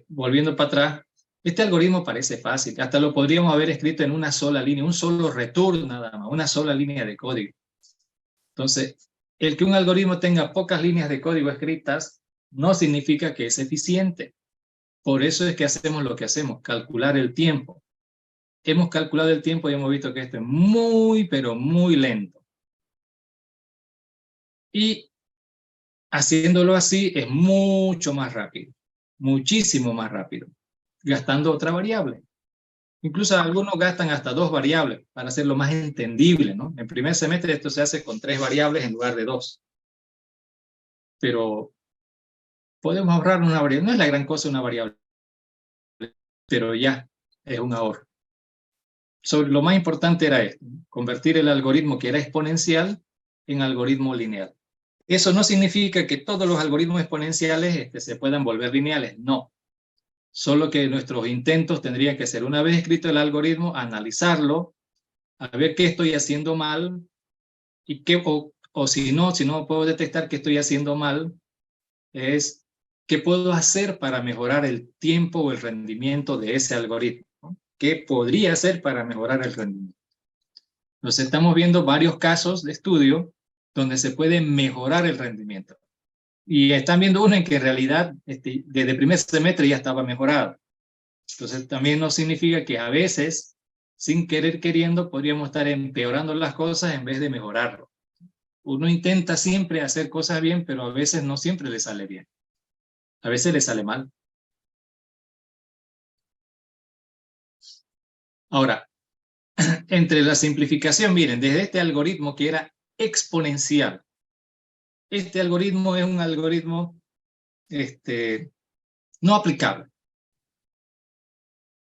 volviendo para atrás, este algoritmo parece fácil, hasta lo podríamos haber escrito en una sola línea, un solo return nada más, una sola línea de código. Entonces, el que un algoritmo tenga pocas líneas de código escritas no significa que es eficiente. Por eso es que hacemos lo que hacemos, calcular el tiempo. Hemos calculado el tiempo y hemos visto que esto es muy, pero muy lento. Y haciéndolo así es mucho más rápido, muchísimo más rápido, gastando otra variable. Incluso algunos gastan hasta dos variables para hacerlo más entendible, ¿no? En primer semestre esto se hace con 3 variables en lugar de 2. Pero podemos ahorrar una variable. No es la gran cosa una variable, pero ya es un ahorro. Lo más importante era esto, convertir el algoritmo que era exponencial en algoritmo lineal. Eso no significa que todos los algoritmos exponenciales se puedan volver lineales, no. Solo que nuestros intentos tendrían que ser, una vez escrito el algoritmo, analizarlo, a ver qué estoy haciendo mal, y qué, o si no puedo detectar qué estoy haciendo mal, es qué puedo hacer para mejorar el tiempo o el rendimiento de ese algoritmo, ¿no? ¿Qué podría hacer para mejorar el rendimiento? Entonces estamos viendo varios casos de estudio donde se puede mejorar el rendimiento. Y están viendo uno en que en realidad desde primer semestre ya estaba mejorado. Entonces también no significa que a veces, sin querer queriendo, podríamos estar empeorando las cosas en vez de mejorarlo. Uno intenta siempre hacer cosas bien, pero a veces no siempre le sale bien. A veces le sale mal. Ahora, entre la simplificación, miren, desde este algoritmo que era exponencial, este algoritmo es un algoritmo no aplicable.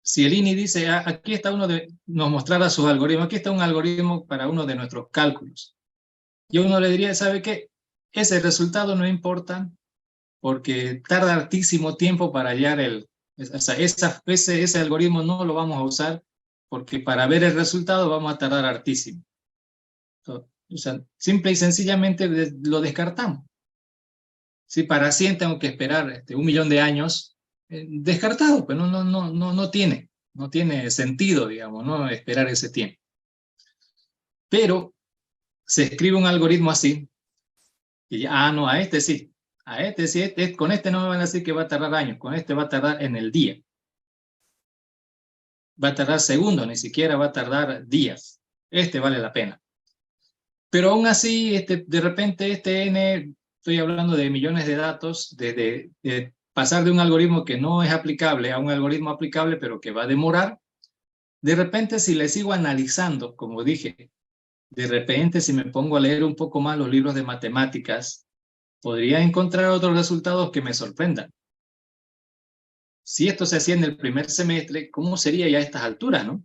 Si el INI dice, aquí está nos mostrara sus algoritmos, aquí está un algoritmo para uno de nuestros cálculos. Y uno le diría, ¿sabe qué? Ese resultado no importa porque tarda hartísimo tiempo para hallar ese algoritmo no lo vamos a usar porque para ver el resultado vamos a tardar hartísimo. O sea, simple y sencillamente lo descartamos. Si para 100 tengo que esperar 1.000.000 de años, descartado, pues no tiene sentido, digamos, ¿no? Esperar ese tiempo. Pero se escribe un algoritmo así, y ya, no, a este sí, con este no me van a decir que va a tardar años, con este va a tardar en el día. Va a tardar segundos, ni siquiera va a tardar días. Este vale la pena. Pero aún así, de repente estoy hablando de millones de datos, de pasar de un algoritmo que no es aplicable a un algoritmo aplicable, pero que va a demorar. De repente, si le sigo analizando, como dije, de repente si me pongo a leer un poco más los libros de matemáticas, podría encontrar otros resultados que me sorprendan. Si esto se hacía en el primer semestre, ¿cómo sería ya a estas alturas, no?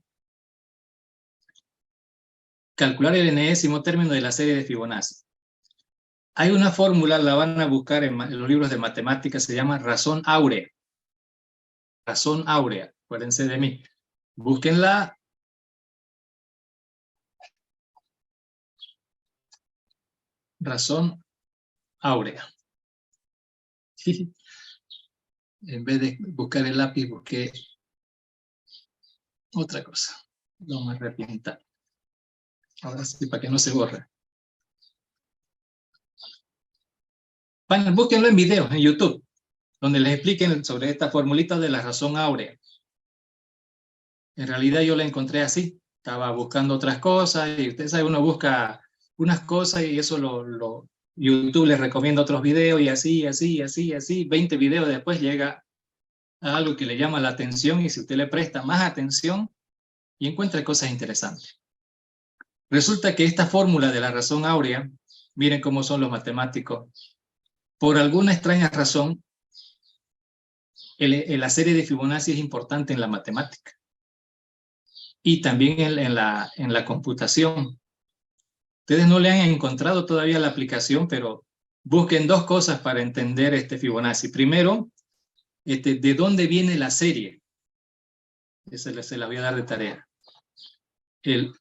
Calcular el enésimo término de la serie de Fibonacci. Hay una fórmula, la van a buscar en los libros de matemáticas, se llama razón áurea. Razón áurea, acuérdense de mí. Búsquenla. Razón áurea. En vez de buscar el lápiz, busqué otra cosa. Vamos a repintar. Ahora sí, para que no se borre. Búsquenlo en video, en YouTube. donde les expliquen sobre esta formulita de la razón áurea. En realidad yo la encontré así, estaba buscando otras cosas, y usted sabe, uno busca unas cosas y eso YouTube les recomienda otros videos, y así, 20 videos después llega a algo que le llama la atención, y si usted le presta más atención, y encuentra cosas interesantes. Resulta que esta fórmula de la razón áurea, miren cómo son los matemáticos, por alguna extraña razón, la serie de Fibonacci es importante en la matemática y también en la computación. Ustedes no le han encontrado todavía la aplicación, pero busquen dos cosas para entender este Fibonacci. Primero, ¿de dónde viene la serie? Esa se la voy a dar de tarea. El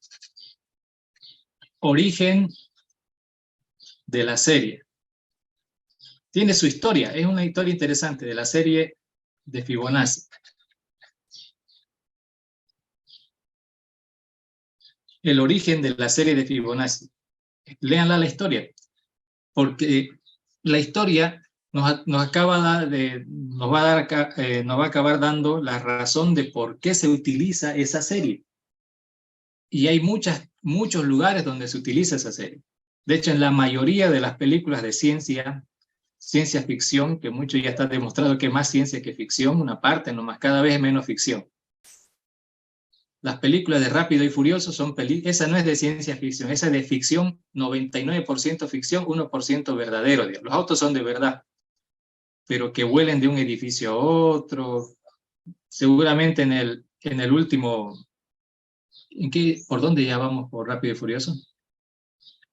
origen de la serie. Tiene su historia, es una historia interesante de la serie de Fibonacci. El origen de la serie de Fibonacci. Léanla la historia, porque la historia nos va a acabar dando la razón de por qué se utiliza esa serie. Y hay muchos lugares donde se utiliza esa serie. De hecho, en la mayoría de las películas de ciencia ficción, que mucho ya está demostrado que es más ciencia que ficción, una parte nomás, cada vez es menos ficción. Las películas de Rápido y Furioso esa no es de ciencia ficción, esa es de ficción, 99% ficción, 1% verdadero. Los autos son de verdad, pero que vuelen de un edificio a otro. Seguramente en el último, ¿por dónde ya vamos por Rápido y Furioso?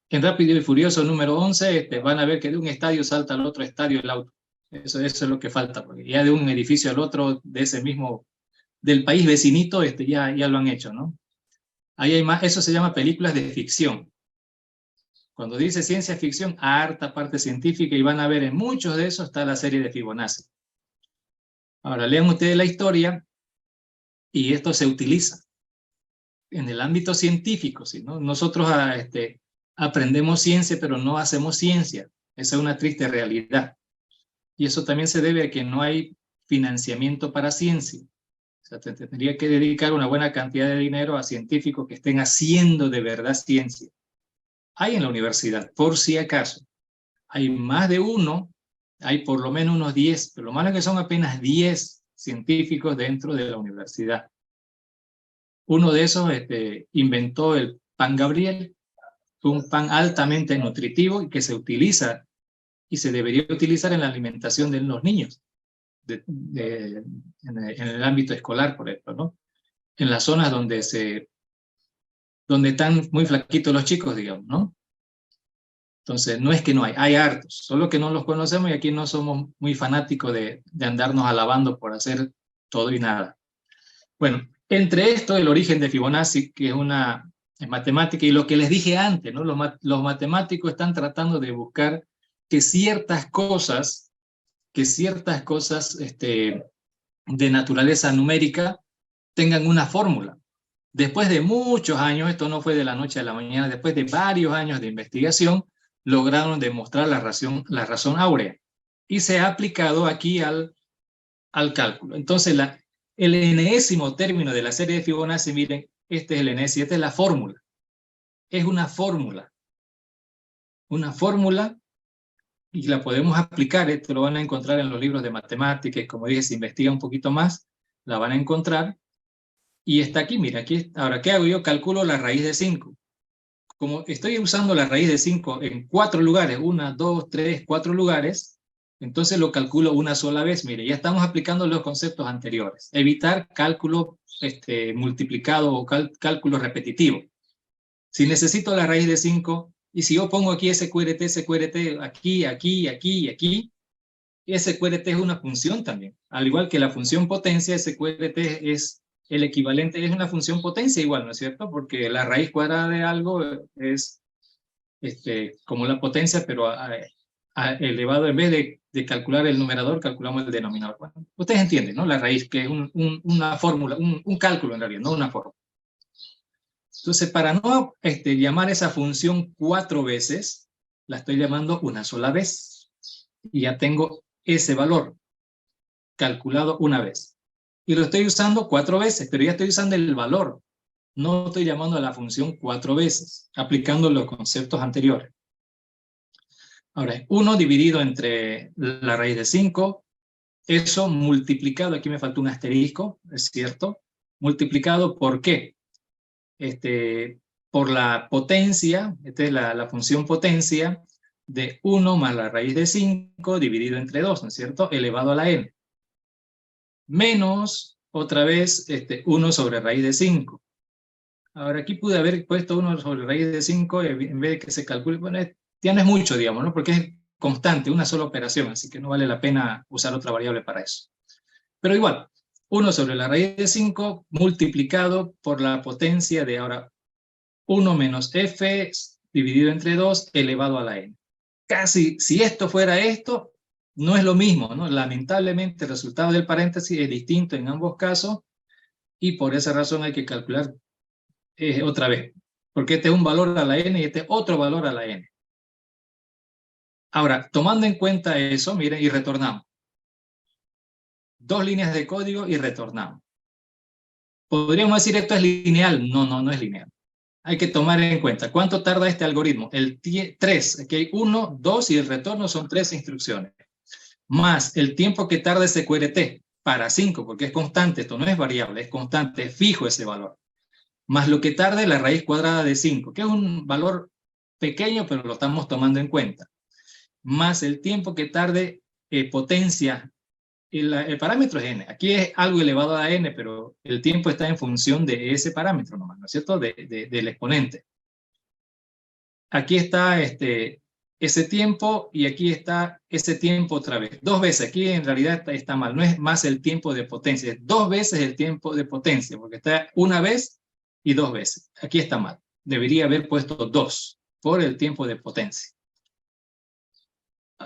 En Rápido y Furioso número 11 van a ver que de un estadio salta al otro estadio el auto. Eso es lo que falta, porque ya de un edificio al otro, de ese mismo, del país vecinito, ya lo han hecho, ¿no? Ahí hay más, eso se llama películas de ficción. Cuando dice ciencia ficción, harta parte científica, y van a ver en muchos de esos está la serie de Fibonacci. Ahora, lean ustedes la historia, y esto se utiliza en el ámbito científico, ¿sí? ¿No? Nosotros aprendemos ciencia, pero no hacemos ciencia. Esa es una triste realidad. Y eso también se debe a que no hay financiamiento para ciencia. O sea, tendría que dedicar una buena cantidad de dinero a científicos que estén haciendo de verdad ciencia. Hay en la universidad, por si acaso. Hay más de uno, hay por lo menos unos 10, pero lo malo es que son apenas 10 científicos dentro de la universidad. Uno de esos inventó el pan Gabriel, un pan altamente nutritivo y que se utiliza y se debería utilizar en la alimentación de los niños, en el ámbito escolar, por ejemplo, ¿no? En las zonas donde están muy flaquitos los chicos, digamos, ¿no? Entonces, no es que no hay hartos, solo que no los conocemos, y aquí no somos muy fanáticos de andarnos alabando por hacer todo y nada. Bueno, entre esto, el origen de Fibonacci, que es matemática, y lo que les dije antes, ¿no? Los matemáticos están tratando de buscar que ciertas cosas de naturaleza numérica tengan una fórmula. Después de muchos años, esto no fue de la noche a la mañana, después de varios años de investigación, lograron demostrar la razón áurea, y se ha aplicado aquí al cálculo. Entonces, el enésimo término de la serie de Fibonacci, miren, este es el enésimo, esta es la fórmula. Es una fórmula, y la podemos aplicar. Esto lo van a encontrar en los libros de matemáticas, como dije, si investiga un poquito más, la van a encontrar, y está aquí, mira, aquí. Ahora, ¿qué hago yo? Calculo la raíz de 5. Como estoy usando la raíz de 5 en 4 lugares, 1, 2, 3, 4 lugares, entonces lo calculo una sola vez. Mire, ya estamos aplicando los conceptos anteriores. Evitar cálculo multiplicado o cálculo repetitivo. Si necesito la raíz de 5, y si yo pongo aquí SQRT, aquí, SQRT es una función también. Al igual que la función potencia, SQRT es el equivalente, es una función potencia igual, ¿no es cierto? Porque la raíz cuadrada de algo es como la potencia, pero elevado, en vez de calcular el numerador, calculamos el denominador. Bueno, ustedes entienden, ¿no? La raíz, que es una fórmula, un cálculo en realidad, no una fórmula. Entonces, para no llamar esa función 4 veces, la estoy llamando una sola vez. Y ya tengo ese valor. calculado una vez. Y lo estoy usando 4 veces, pero ya estoy usando el valor. No estoy llamando a la función 4 veces, aplicando los conceptos anteriores. Ahora, 1 dividido entre la raíz de 5, eso multiplicado, aquí me faltó un asterisco, es cierto, multiplicado ¿por qué? Por la potencia, esta es la función potencia de 1 más la raíz de 5 dividido entre 2, ¿no es cierto? Elevado a la n. Menos, otra vez, 1 sobre raíz de 5. Ahora, aquí pude haber puesto 1 sobre raíz de 5 en vez de que se calcule, bueno, ya no es mucho, digamos, ¿no? Porque es constante, una sola operación, así que no vale la pena usar otra variable para eso. Pero igual, 1 sobre la raíz de 5 multiplicado por la potencia de ahora 1 menos f dividido entre 2 elevado a la n. Casi, si esto fuera esto, no es lo mismo, ¿no? Lamentablemente el resultado del paréntesis es distinto en ambos casos y por esa razón hay que calcular otra vez, porque este es un valor a la n y este es otro valor a la n. Ahora, tomando en cuenta eso, miren, y retornamos. 2 líneas de código y retornamos. ¿Podríamos decir esto es lineal? No, no es lineal. Hay que tomar en cuenta, ¿cuánto tarda este algoritmo? El 3, aquí hay 1, 2 y el retorno son 3 instrucciones. Más el tiempo que tarda ese QRT para 5, porque es constante, esto no es variable, es constante, es fijo ese valor. Más lo que tarde la raíz cuadrada de 5, que es un valor pequeño, pero lo estamos tomando en cuenta. Más el tiempo que tarde potencia, el parámetro es n. Aquí es algo elevado a n, pero el tiempo está en función de ese parámetro nomás, ¿no es cierto? Del exponente. Aquí está ese tiempo y aquí está ese tiempo otra vez. 2 veces, aquí en realidad está mal, no es más el tiempo de potencia, es 2 veces el tiempo de potencia, porque está 1 vez y 2 veces. Aquí está mal, debería haber puesto 2 por el tiempo de potencia.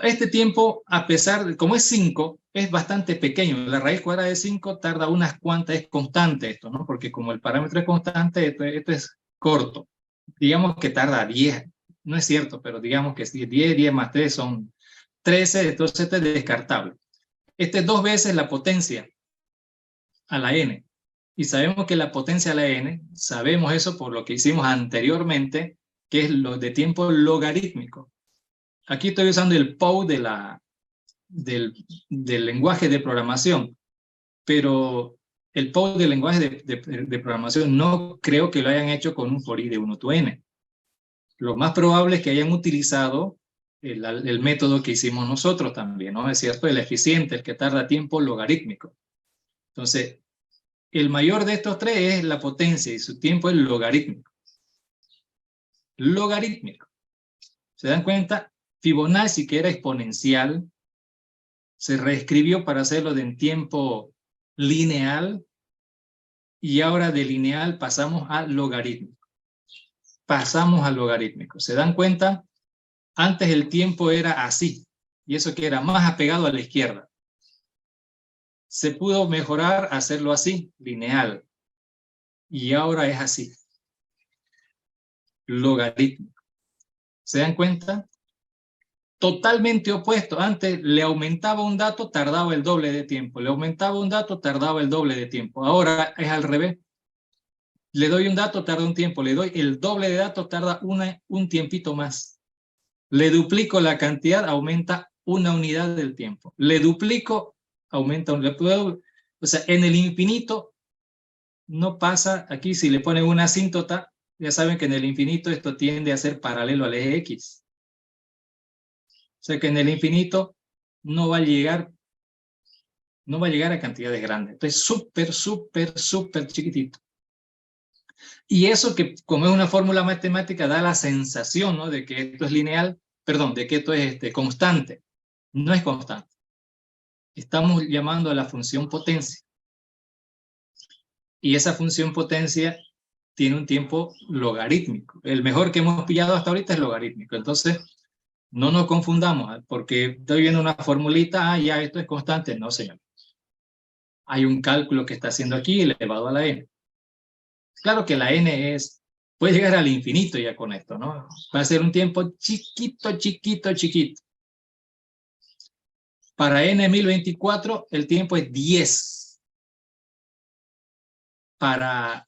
Este tiempo, a pesar de, como es 5, es bastante pequeño. La raíz cuadrada de 5 tarda unas cuantas, es constante esto, ¿no? Porque como el parámetro es constante, esto es corto. Digamos que tarda 10, no es cierto, pero digamos que 10 más 3 son 13, entonces este es descartable. Este es 2 veces la potencia a la n. Y sabemos que la potencia a la n, sabemos eso por lo que hicimos anteriormente, que es lo de tiempo logarítmico. Aquí estoy usando el POW del lenguaje de programación, pero el POW del lenguaje de programación no creo que lo hayan hecho con un for i de 1 to n. Lo más probable es que hayan utilizado el método que hicimos nosotros también, ¿no? Es cierto, el eficiente, el que tarda tiempo logarítmico. Entonces, el mayor de estos 3 es la potencia y su tiempo es logarítmico. Logarítmico. ¿Se dan cuenta? Fibonacci, que era exponencial, se reescribió para hacerlo en tiempo lineal y ahora de lineal pasamos a logarítmico. Pasamos al logarítmico. ¿Se dan cuenta? Antes el tiempo era así y eso que era más apegado a la izquierda. Se pudo mejorar hacerlo así, lineal, y ahora es así, logarítmico. ¿Se dan cuenta? Totalmente opuesto. Antes le aumentaba un dato, tardaba el doble de tiempo. Le aumentaba un dato, tardaba el doble de tiempo. Ahora es al revés. Le doy un dato, tarda un tiempo. Le doy el doble de datos, tarda un tiempito más. Le duplico la cantidad, aumenta una unidad del tiempo. Le duplico, aumenta un... O sea, en el infinito no pasa. Aquí si le ponen una asíntota, ya saben que en el infinito esto tiende a ser paralelo al eje X. O sea que en el infinito no va a llegar a cantidades grandes. Entonces, súper chiquitito. Y eso que, como es una fórmula matemática, da la sensación, ¿no?, de que esto es lineal, perdón, de que esto es constante. No es constante. Estamos llamando a la función potencia. Y esa función potencia tiene un tiempo logarítmico. El mejor que hemos pillado hasta ahorita es logarítmico. Entonces, no nos confundamos, porque estoy viendo una formulita, ya esto es constante. No, señor. Hay un cálculo que está haciendo aquí elevado a la n. Claro que la n puede llegar al infinito ya con esto, ¿no? Va a ser un tiempo chiquito. Para N1024 el tiempo es 10. Para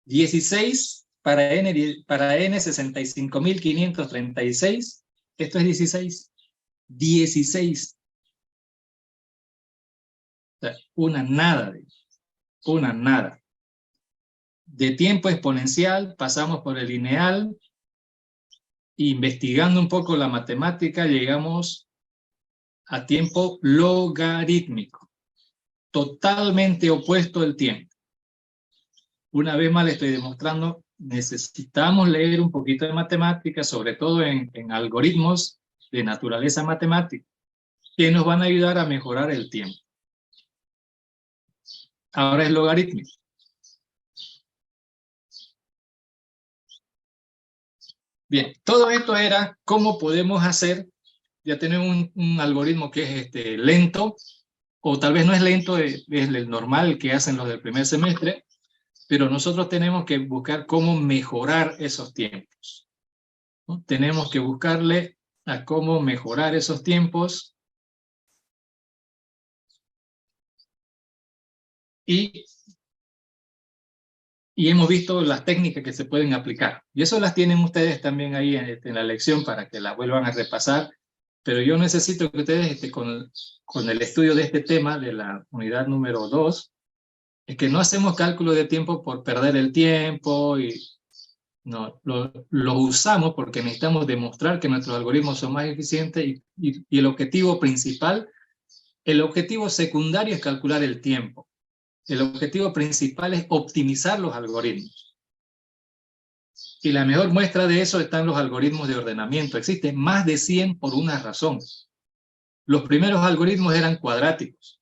16, para N65536, esto es 16. 16. O sea, una nada. Una nada. De tiempo exponencial pasamos por el lineal. Investigando un poco la matemática, llegamos a tiempo logarítmico. Totalmente opuesto al tiempo. Una vez más le estoy demostrando, necesitamos leer un poquito de matemática, sobre todo en algoritmos de naturaleza matemática, que nos van a ayudar a mejorar el tiempo. Ahora es logarítmico. Bien, todo esto era cómo podemos hacer, ya tenemos un algoritmo que es lento, o tal vez no es lento, es el normal que hacen los del primer semestre, pero nosotros tenemos que buscar cómo mejorar esos tiempos, ¿no? Tenemos que buscarle a cómo mejorar esos tiempos y hemos visto las técnicas que se pueden aplicar. Y eso las tienen ustedes también ahí en la lección para que las vuelvan a repasar. Pero yo necesito que ustedes, con el estudio de este tema, de la unidad número 2, es que no hacemos cálculo de tiempo por perder el tiempo, y no, lo usamos porque necesitamos demostrar que nuestros algoritmos son más eficientes y el objetivo principal, el objetivo secundario es calcular el tiempo. El objetivo principal es optimizar los algoritmos. Y la mejor muestra de eso están los algoritmos de ordenamiento. Existen más de 100 por una razón. Los primeros algoritmos eran cuadráticos.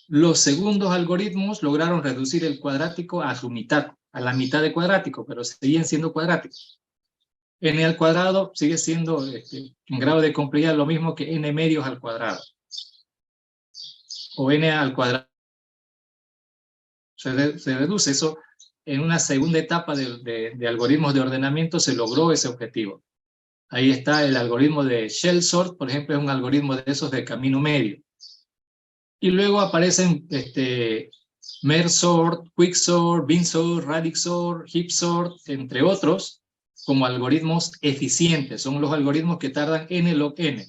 Los segundos algoritmos lograron reducir el cuadrático a su mitad, a la mitad de cuadrático, pero seguían siendo cuadráticos. N al cuadrado sigue siendo en grado de complejidad lo mismo que n medios al cuadrado. O n al cuadrado. Se reduce eso. En una segunda etapa de algoritmos de ordenamiento se logró ese objetivo. Ahí está el algoritmo de shell sort, por ejemplo, es un algoritmo de esos de camino medio. Y luego aparecen merge sort, quick sort, bin sort, radix sort, heap sort, entre otros, como algoritmos eficientes. Son los algoritmos que tardan n log n. O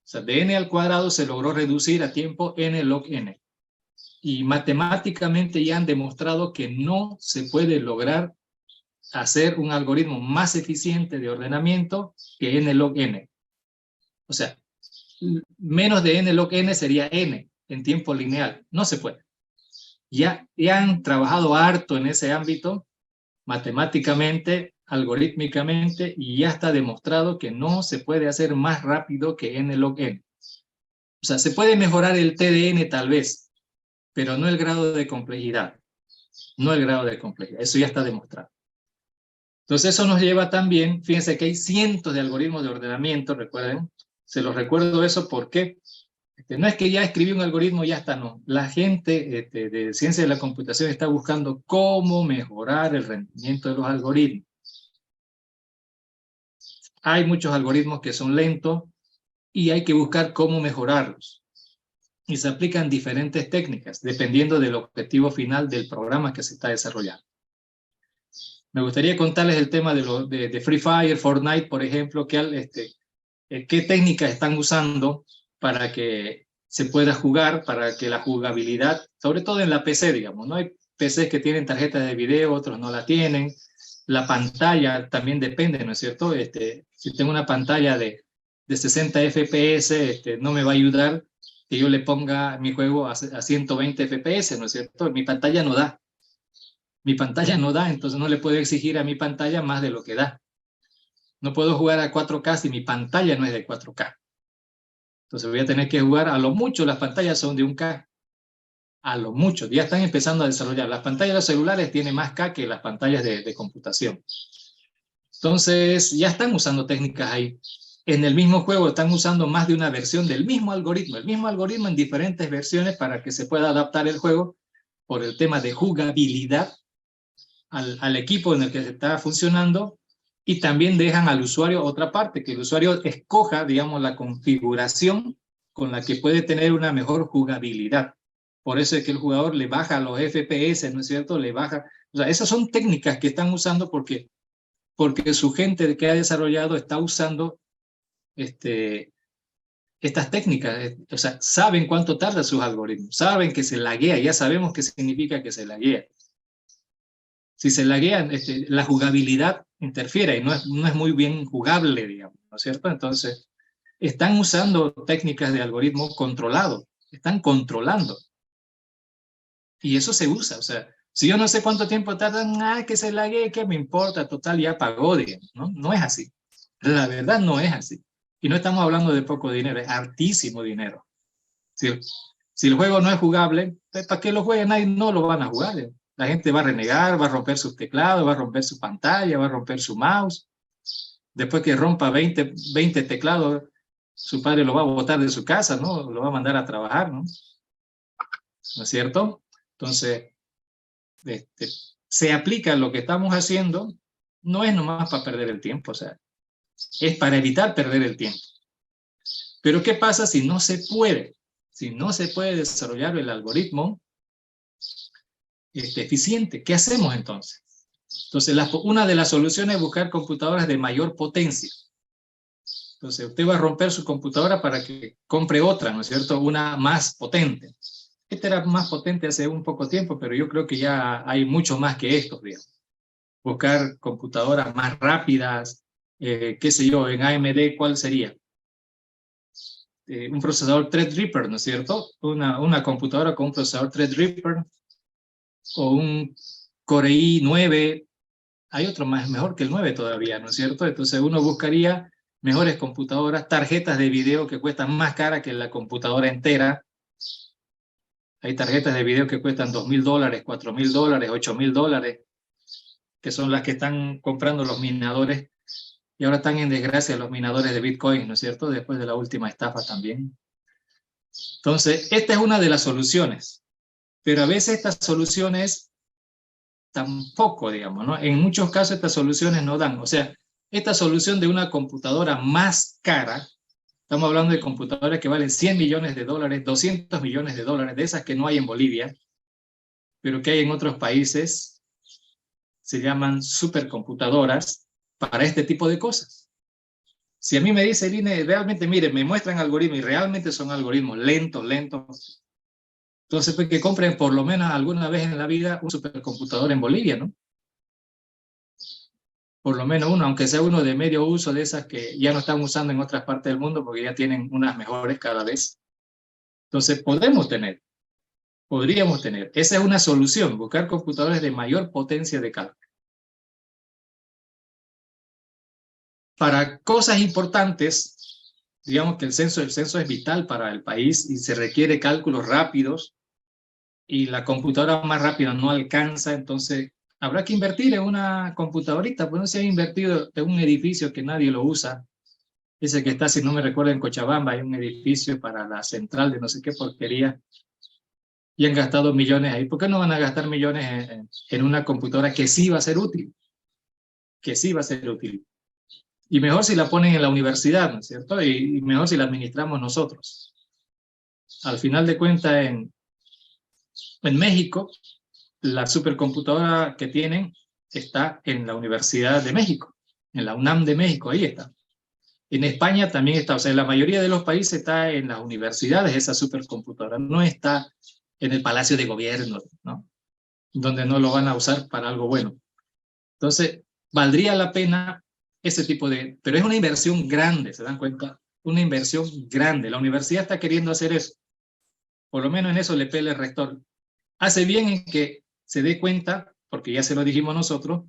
sea, de n al cuadrado se logró reducir a tiempo n log n. Y matemáticamente ya han demostrado que no se puede lograr hacer un algoritmo más eficiente de ordenamiento que n log n. O sea, menos de n log n sería n en tiempo lineal. No se puede. Ya han trabajado harto en ese ámbito, matemáticamente, algorítmicamente, y ya está demostrado que no se puede hacer más rápido que n log n. O sea, se puede mejorar el t de n tal vez, pero no el grado de complejidad. No el grado de complejidad. Eso ya está demostrado. Entonces eso nos lleva también, fíjense que hay cientos de algoritmos de ordenamiento, recuerden, se los recuerdo eso porque no es que ya escribí un algoritmo y ya está, no. La gente de ciencia de la computación está buscando cómo mejorar el rendimiento de los algoritmos. Hay muchos algoritmos que son lentos y hay que buscar cómo mejorarlos. Y se aplican diferentes técnicas, dependiendo del objetivo final del programa que se está desarrollando. Me gustaría contarles el tema de Free Fire, Fortnite, por ejemplo, qué técnicas están usando para que se pueda jugar, para que la jugabilidad, sobre todo en la PC, digamos, ¿no? Hay PCs que tienen tarjetas de video, otros no la tienen. La pantalla también depende, ¿no es cierto? Si tengo una pantalla de 60 FPS, no me va a ayudar que yo le ponga mi juego a 120 FPS, ¿no es cierto? Mi pantalla no da. Mi pantalla no da, entonces no le puedo exigir a mi pantalla más de lo que da. No puedo jugar a 4K si mi pantalla no es de 4K. Entonces voy a tener que jugar a lo mucho, las pantallas son de 1K. A lo mucho, ya están empezando a desarrollar. Las pantallas de los celulares tienen más K que las pantallas de computación. Entonces ya están usando técnicas ahí. En el mismo juego están usando más de una versión del mismo algoritmo. El mismo algoritmo en diferentes versiones para que se pueda adaptar el juego por el tema de jugabilidad al equipo en el que se está funcionando Y también dejan al usuario otra parte, que el usuario escoja, digamos, la configuración con la que puede tener una mejor jugabilidad. Por eso es que el jugador le baja los FPS, ¿no es cierto? Le baja. O sea, esas son técnicas que están usando porque su gente que ha desarrollado está usando estas técnicas. O sea, saben cuánto tarda sus algoritmos, saben que se laguea, ya sabemos qué significa que se laguea. Si se laguea, la jugabilidad interfiere y no es muy bien jugable, digamos, ¿no es cierto? Entonces, están usando técnicas de algoritmo controlado, están controlando. Y eso se usa, o sea, si yo no sé cuánto tiempo tardan, que se laguee, ¿qué me importa? Total, ya pagó, digamos, ¿no? No es así. La verdad no es así. Y no estamos hablando de poco dinero, es hartísimo dinero. Si el juego no es jugable, ¿para qué lo jueguen? Nadie no lo van a jugar. La gente va a renegar, va a romper sus teclados, va a romper su pantalla, va a romper su mouse. Después que rompa 20 teclados, su padre lo va a botar de su casa, ¿no? Lo va a mandar a trabajar, ¿no? ¿No es cierto? Entonces, se aplica lo que estamos haciendo, no es nomás para perder el tiempo, o sea, es para evitar perder el tiempo. Pero ¿qué pasa si no se puede? Si no se puede desarrollar el algoritmo eficiente, ¿qué hacemos entonces? Entonces, una de las soluciones es buscar computadoras de mayor potencia. Entonces, usted va a romper su computadora para que compre otra, ¿no es cierto? Una más potente. Esta era más potente hace un poco tiempo, pero yo creo que ya hay mucho más que esto, digamos. Buscar computadoras más rápidas, qué sé yo, en AMD, ¿cuál sería? Un procesador Threadripper, ¿no es cierto? Una computadora con un procesador Threadripper o un Core i9, hay otro mejor que el 9 todavía, ¿no es cierto? Entonces uno buscaría mejores computadoras, tarjetas de video que cuestan más cara que la computadora entera. Hay tarjetas de video que cuestan $2,000, $4,000, $8,000, que son las que están comprando los minadores. Y ahora están en desgracia los minadores de Bitcoin, ¿no es cierto? Después de la última estafa también. Entonces, esta es una de las soluciones. Pero a veces estas soluciones tampoco, digamos, ¿no? En muchos casos estas soluciones no dan. O sea, esta solución de una computadora más cara, estamos hablando de computadoras que valen $100 millones, $200 millones, de esas que no hay en Bolivia, pero que hay en otros países, se llaman supercomputadoras para este tipo de cosas. Si a mí me dice el INE, realmente, mire, me muestran algoritmos y realmente son algoritmos lentos, entonces pues que compren por lo menos alguna vez en la vida un supercomputador en Bolivia, ¿no? Por lo menos uno, aunque sea uno de medio uso, de esas que ya no están usando en otras partes del mundo porque ya tienen unas mejores cada vez. Entonces podríamos tener. Esa es una solución, buscar computadores de mayor potencia de cálculo. Para cosas importantes, digamos que el censo es vital para el país y se requiere cálculos rápidos y la computadora más rápida no alcanza, entonces habrá que invertir en una computadorita, pues no se ha invertido en un edificio que nadie lo usa. Ese que está, si no me recuerdo, en Cochabamba, hay un edificio para la central de no sé qué porquería, y han gastado millones ahí. ¿Por qué no van a gastar millones en una computadora que sí va a ser útil? Que sí va a ser útil. Y mejor si la ponen en la universidad, ¿no es cierto? Y mejor si la administramos nosotros. Al final de cuentas, en México, la supercomputadora que tienen está en la Universidad de México, en la UNAM de México, ahí está. En España también está, o sea, en la mayoría de los países está en las universidades esa supercomputadora, no está en el Palacio de Gobierno, ¿no? Donde no lo van a usar para algo bueno. Entonces, valdría la pena ese tipo de... Pero es una inversión grande, ¿se dan cuenta? Una inversión grande. La universidad está queriendo hacer eso. Por lo menos en eso le pele el rector. Hace bien en que se dé cuenta, porque ya se lo dijimos nosotros,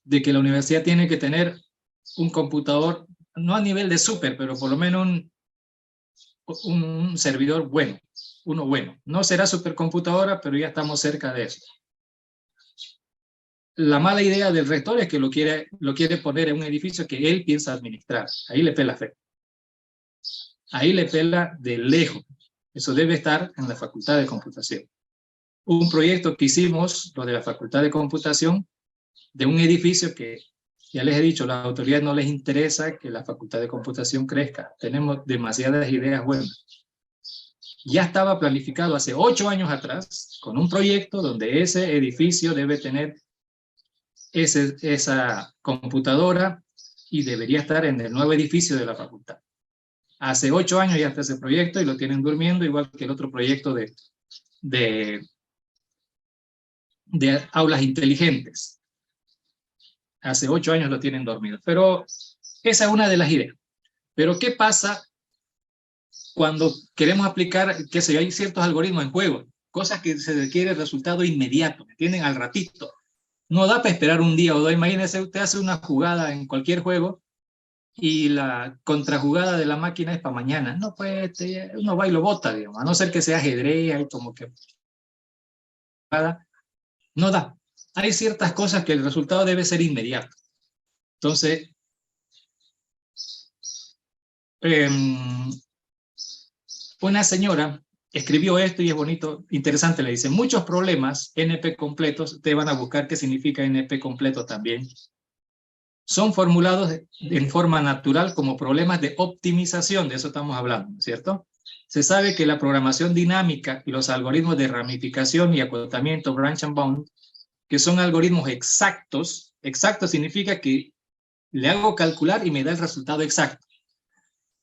de que la universidad tiene que tener un computador, no a nivel de súper, pero por lo menos un servidor bueno, uno bueno. No será supercomputadora, pero ya estamos cerca de eso. La mala idea del rector es que lo quiere poner en un edificio que él piensa administrar. Ahí le pela fe. Ahí le pela de lejos. Eso debe estar en la Facultad de Computación. Un proyecto que hicimos, lo de la Facultad de Computación, de un edificio que Ya les he dicho, a las autoridades no les interesa que la Facultad de Computación crezca. Tenemos demasiadas ideas buenas. Ya estaba planificado hace 8 años atrás, con un proyecto donde ese edificio debe tener esa computadora y debería estar en el nuevo edificio de la facultad. Hace 8 años ya está ese proyecto y lo tienen durmiendo, igual que el otro proyecto de aulas inteligentes. Hace 8 años lo tienen dormido. Pero esa es una de las ideas. Pero ¿qué pasa cuando queremos aplicar, qué sé yo, hay ciertos algoritmos en juego, cosas que se requiere resultado inmediato, que tienen al ratito? No da para esperar un día o dos. Imagínese, usted hace una jugada en cualquier juego y la contrajugada de la máquina es para mañana. No, pues uno va y lo bota, digamos, a no ser que sea ajedrez, y como que no da. Hay ciertas cosas que el resultado debe ser inmediato. Entonces, una señora escribió esto y es bonito, interesante, le dice, muchos problemas NP completos, te van a buscar qué significa NP completo también, son formulados en forma natural como problemas de optimización, de eso estamos hablando, ¿cierto? Se sabe que la programación dinámica y los algoritmos de ramificación y acotamiento, branch and bound, que son algoritmos exactos, exacto significa que le hago calcular y me da el resultado exacto.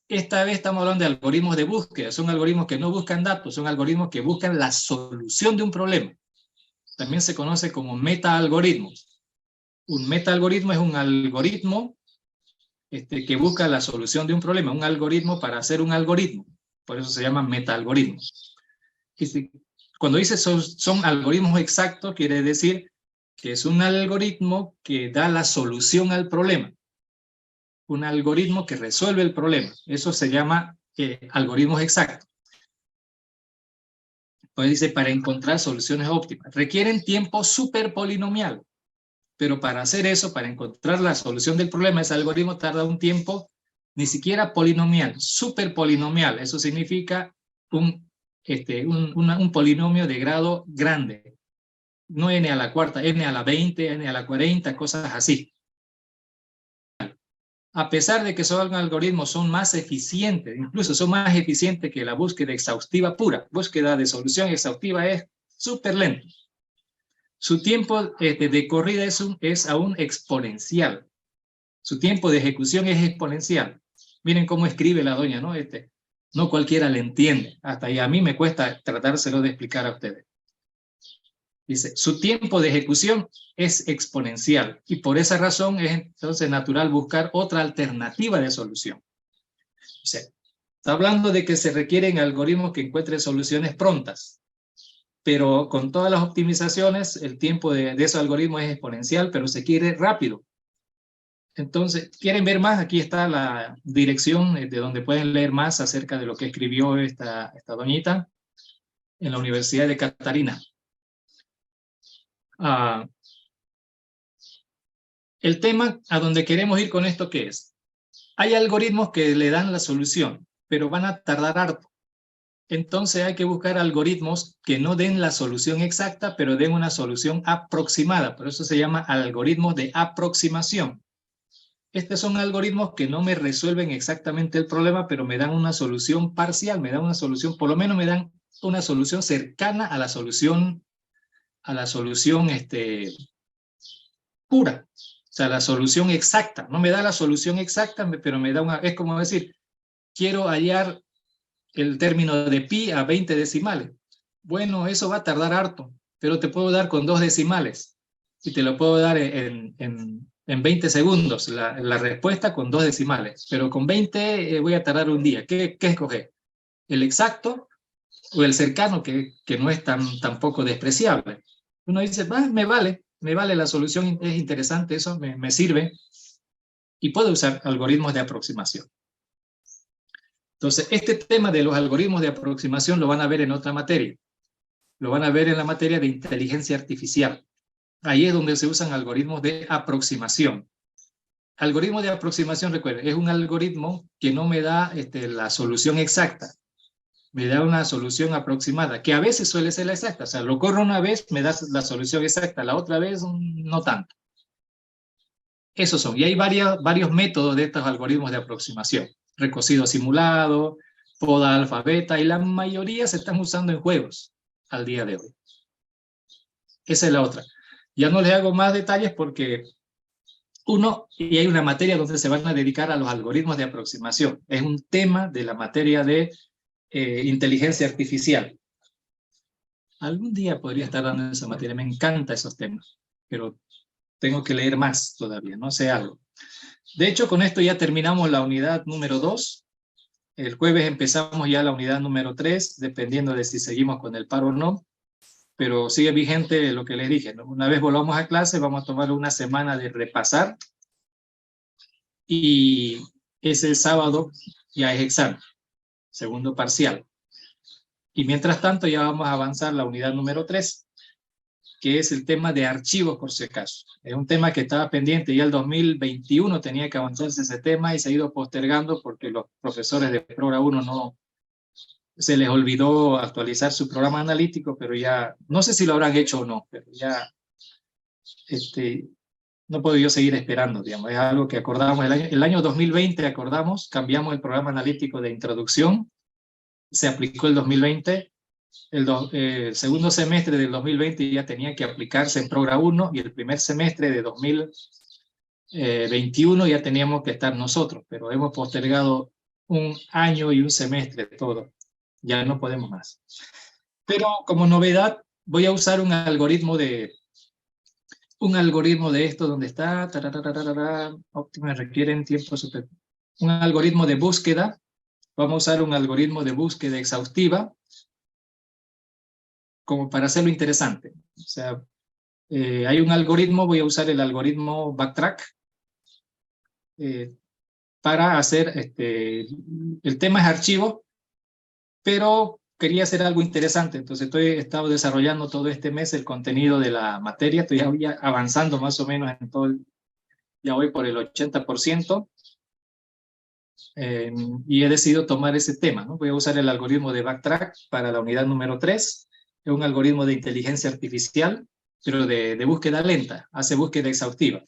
Esta vez estamos hablando de algoritmos de búsqueda, son algoritmos que no buscan datos, son algoritmos que buscan la solución de un problema. También se conoce como meta-algoritmos. Un meta-algoritmo es un algoritmo que busca la solución de un problema, un algoritmo para hacer un algoritmo. Por eso se llaman meta-algoritmos. Cuando dice son algoritmos exactos, quiere decir que es un algoritmo que da la solución al problema. Un algoritmo que resuelve el problema. Eso se llama algoritmos exactos. Pues dice, para encontrar soluciones óptimas. Requieren tiempo superpolinomial. Pero para hacer eso, para encontrar la solución del problema, ese algoritmo tarda un tiempo ni siquiera polinomial, superpolinomial. Eso significa un polinomio de grado grande. No n a la cuarta, n a la 20, n a la 40, cosas así. A pesar de que son algoritmos, son más eficientes, incluso son más eficientes que la búsqueda exhaustiva pura. Búsqueda de solución exhaustiva es súper lento. Su tiempo de corrida es aún exponencial. Su tiempo de ejecución es exponencial. Miren cómo escribe la doña, ¿no? No cualquiera le entiende. Hasta ahí a mí me cuesta tratárselo de explicar a ustedes. Dice, su tiempo de ejecución es exponencial y por esa razón es entonces natural buscar otra alternativa de solución. O sea, está hablando de que se requieren algoritmos que encuentren soluciones prontas, pero con todas las optimizaciones el tiempo de esos algoritmos es exponencial, pero se quiere rápido. Entonces, ¿quieren ver más? Aquí está la dirección de donde pueden leer más acerca de lo que escribió esta doñita en la Universidad de Catarina. El tema a donde queremos ir con esto, ¿qué es? Hay algoritmos que le dan la solución, pero van a tardar harto. Entonces hay que buscar algoritmos que no den la solución exacta, pero den una solución aproximada. Por eso se llama algoritmos de aproximación. Estos son algoritmos que no me resuelven exactamente el problema, pero me dan una solución parcial, me dan una solución, por lo menos me dan una solución cercana a la solución pura. O sea, la solución exacta. No me da la solución exacta, pero me da es como decir, quiero hallar el término de pi a 20 decimales. Bueno, eso va a tardar harto, pero te puedo dar con 2 decimales. Y te lo puedo dar en 20 segundos, la respuesta con 2 decimales. Pero con 20 voy a tardar un día. ¿Qué escoger? ¿El exacto o el cercano, que no es tampoco despreciable? Uno dice, me vale la solución, es interesante, eso me sirve. Y puedo usar algoritmos de aproximación. Entonces, este tema de los algoritmos de aproximación lo van a ver en otra materia. Lo van a ver en la materia de inteligencia artificial. Ahí es donde se usan algoritmos de aproximación. Algoritmo de aproximación, recuerden, es un algoritmo que no me da la solución exacta. Me da una solución aproximada, que a veces suele ser la exacta. O sea, lo corro una vez, me da la solución exacta. La otra vez, no tanto. Esos son. Y hay varios métodos de estos algoritmos de aproximación. Recocido simulado, poda alfa beta, y la mayoría se están usando en juegos al día de hoy. Esa es la otra. Ya no les hago más detalles porque y hay una materia donde se van a dedicar a los algoritmos de aproximación. Es un tema de la materia de inteligencia artificial. Algún día podría estar dando esa materia, me encantan esos temas, pero tengo que leer más todavía, no sé algo. De hecho, con esto ya terminamos la unidad número 2. El jueves empezamos ya la unidad número 3, dependiendo de si seguimos con el paro o no, pero sigue vigente lo que les dije, ¿no? Una vez volvamos a clase, vamos a tomar una semana de repasar, y ese sábado ya es examen, segundo parcial. Y mientras tanto ya vamos a avanzar la unidad número 3, que es el tema de archivos, por si acaso. Es un tema que estaba pendiente, ya el 2021 tenía que avanzarse ese tema y se ha ido postergando porque los profesores de Progra 1 no se les olvidó actualizar su programa analítico, pero ya, no sé si lo habrán hecho o no, pero ya no puedo yo seguir esperando, digamos. Es algo que acordamos el año 2020, acordamos, cambiamos el programa analítico de introducción, se aplicó el 2020, el segundo semestre del 2020 ya tenía que aplicarse en Progra 1 y el primer semestre de 2021 ya teníamos que estar nosotros, pero hemos postergado un año y un semestre todo, ya no podemos más. Pero como novedad voy a usar un algoritmo de esto donde está, óptima, requieren tiempo super, un algoritmo de búsqueda. Vamos a usar un algoritmo de búsqueda exhaustiva como para hacerlo interesante. O sea, hay un algoritmo, voy a usar el algoritmo Backtrack para hacer, el tema es archivo, pero quería hacer algo interesante, entonces he estado desarrollando todo este mes el contenido de la materia, estoy ya avanzando más o menos en todo, ya voy por el 80%, y he decidido tomar ese tema, ¿no? Voy a usar el algoritmo de Backtrack para la unidad número 3, es un algoritmo de inteligencia artificial, pero de búsqueda lenta, hace búsqueda exhaustiva.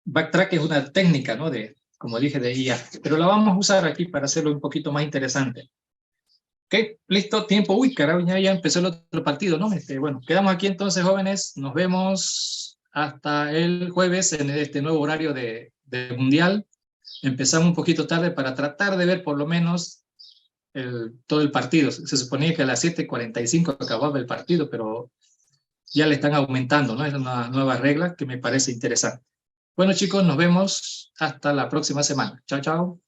Backtrack es una técnica, ¿no? Como dije, de IA, pero la vamos a usar aquí para hacerlo un poquito más interesante. Ok, listo, tiempo. Uy, carajo, ya empezó el otro partido, ¿no? Bueno, quedamos aquí entonces, jóvenes. Nos vemos hasta el jueves en este nuevo horario de Mundial. Empezamos un poquito tarde para tratar de ver por lo menos todo el partido. Se suponía que a las 7:45 acababa el partido, pero ya le están aumentando, ¿no? Es una nueva regla que me parece interesante. Bueno, chicos, nos vemos hasta la próxima semana. Chao, chao.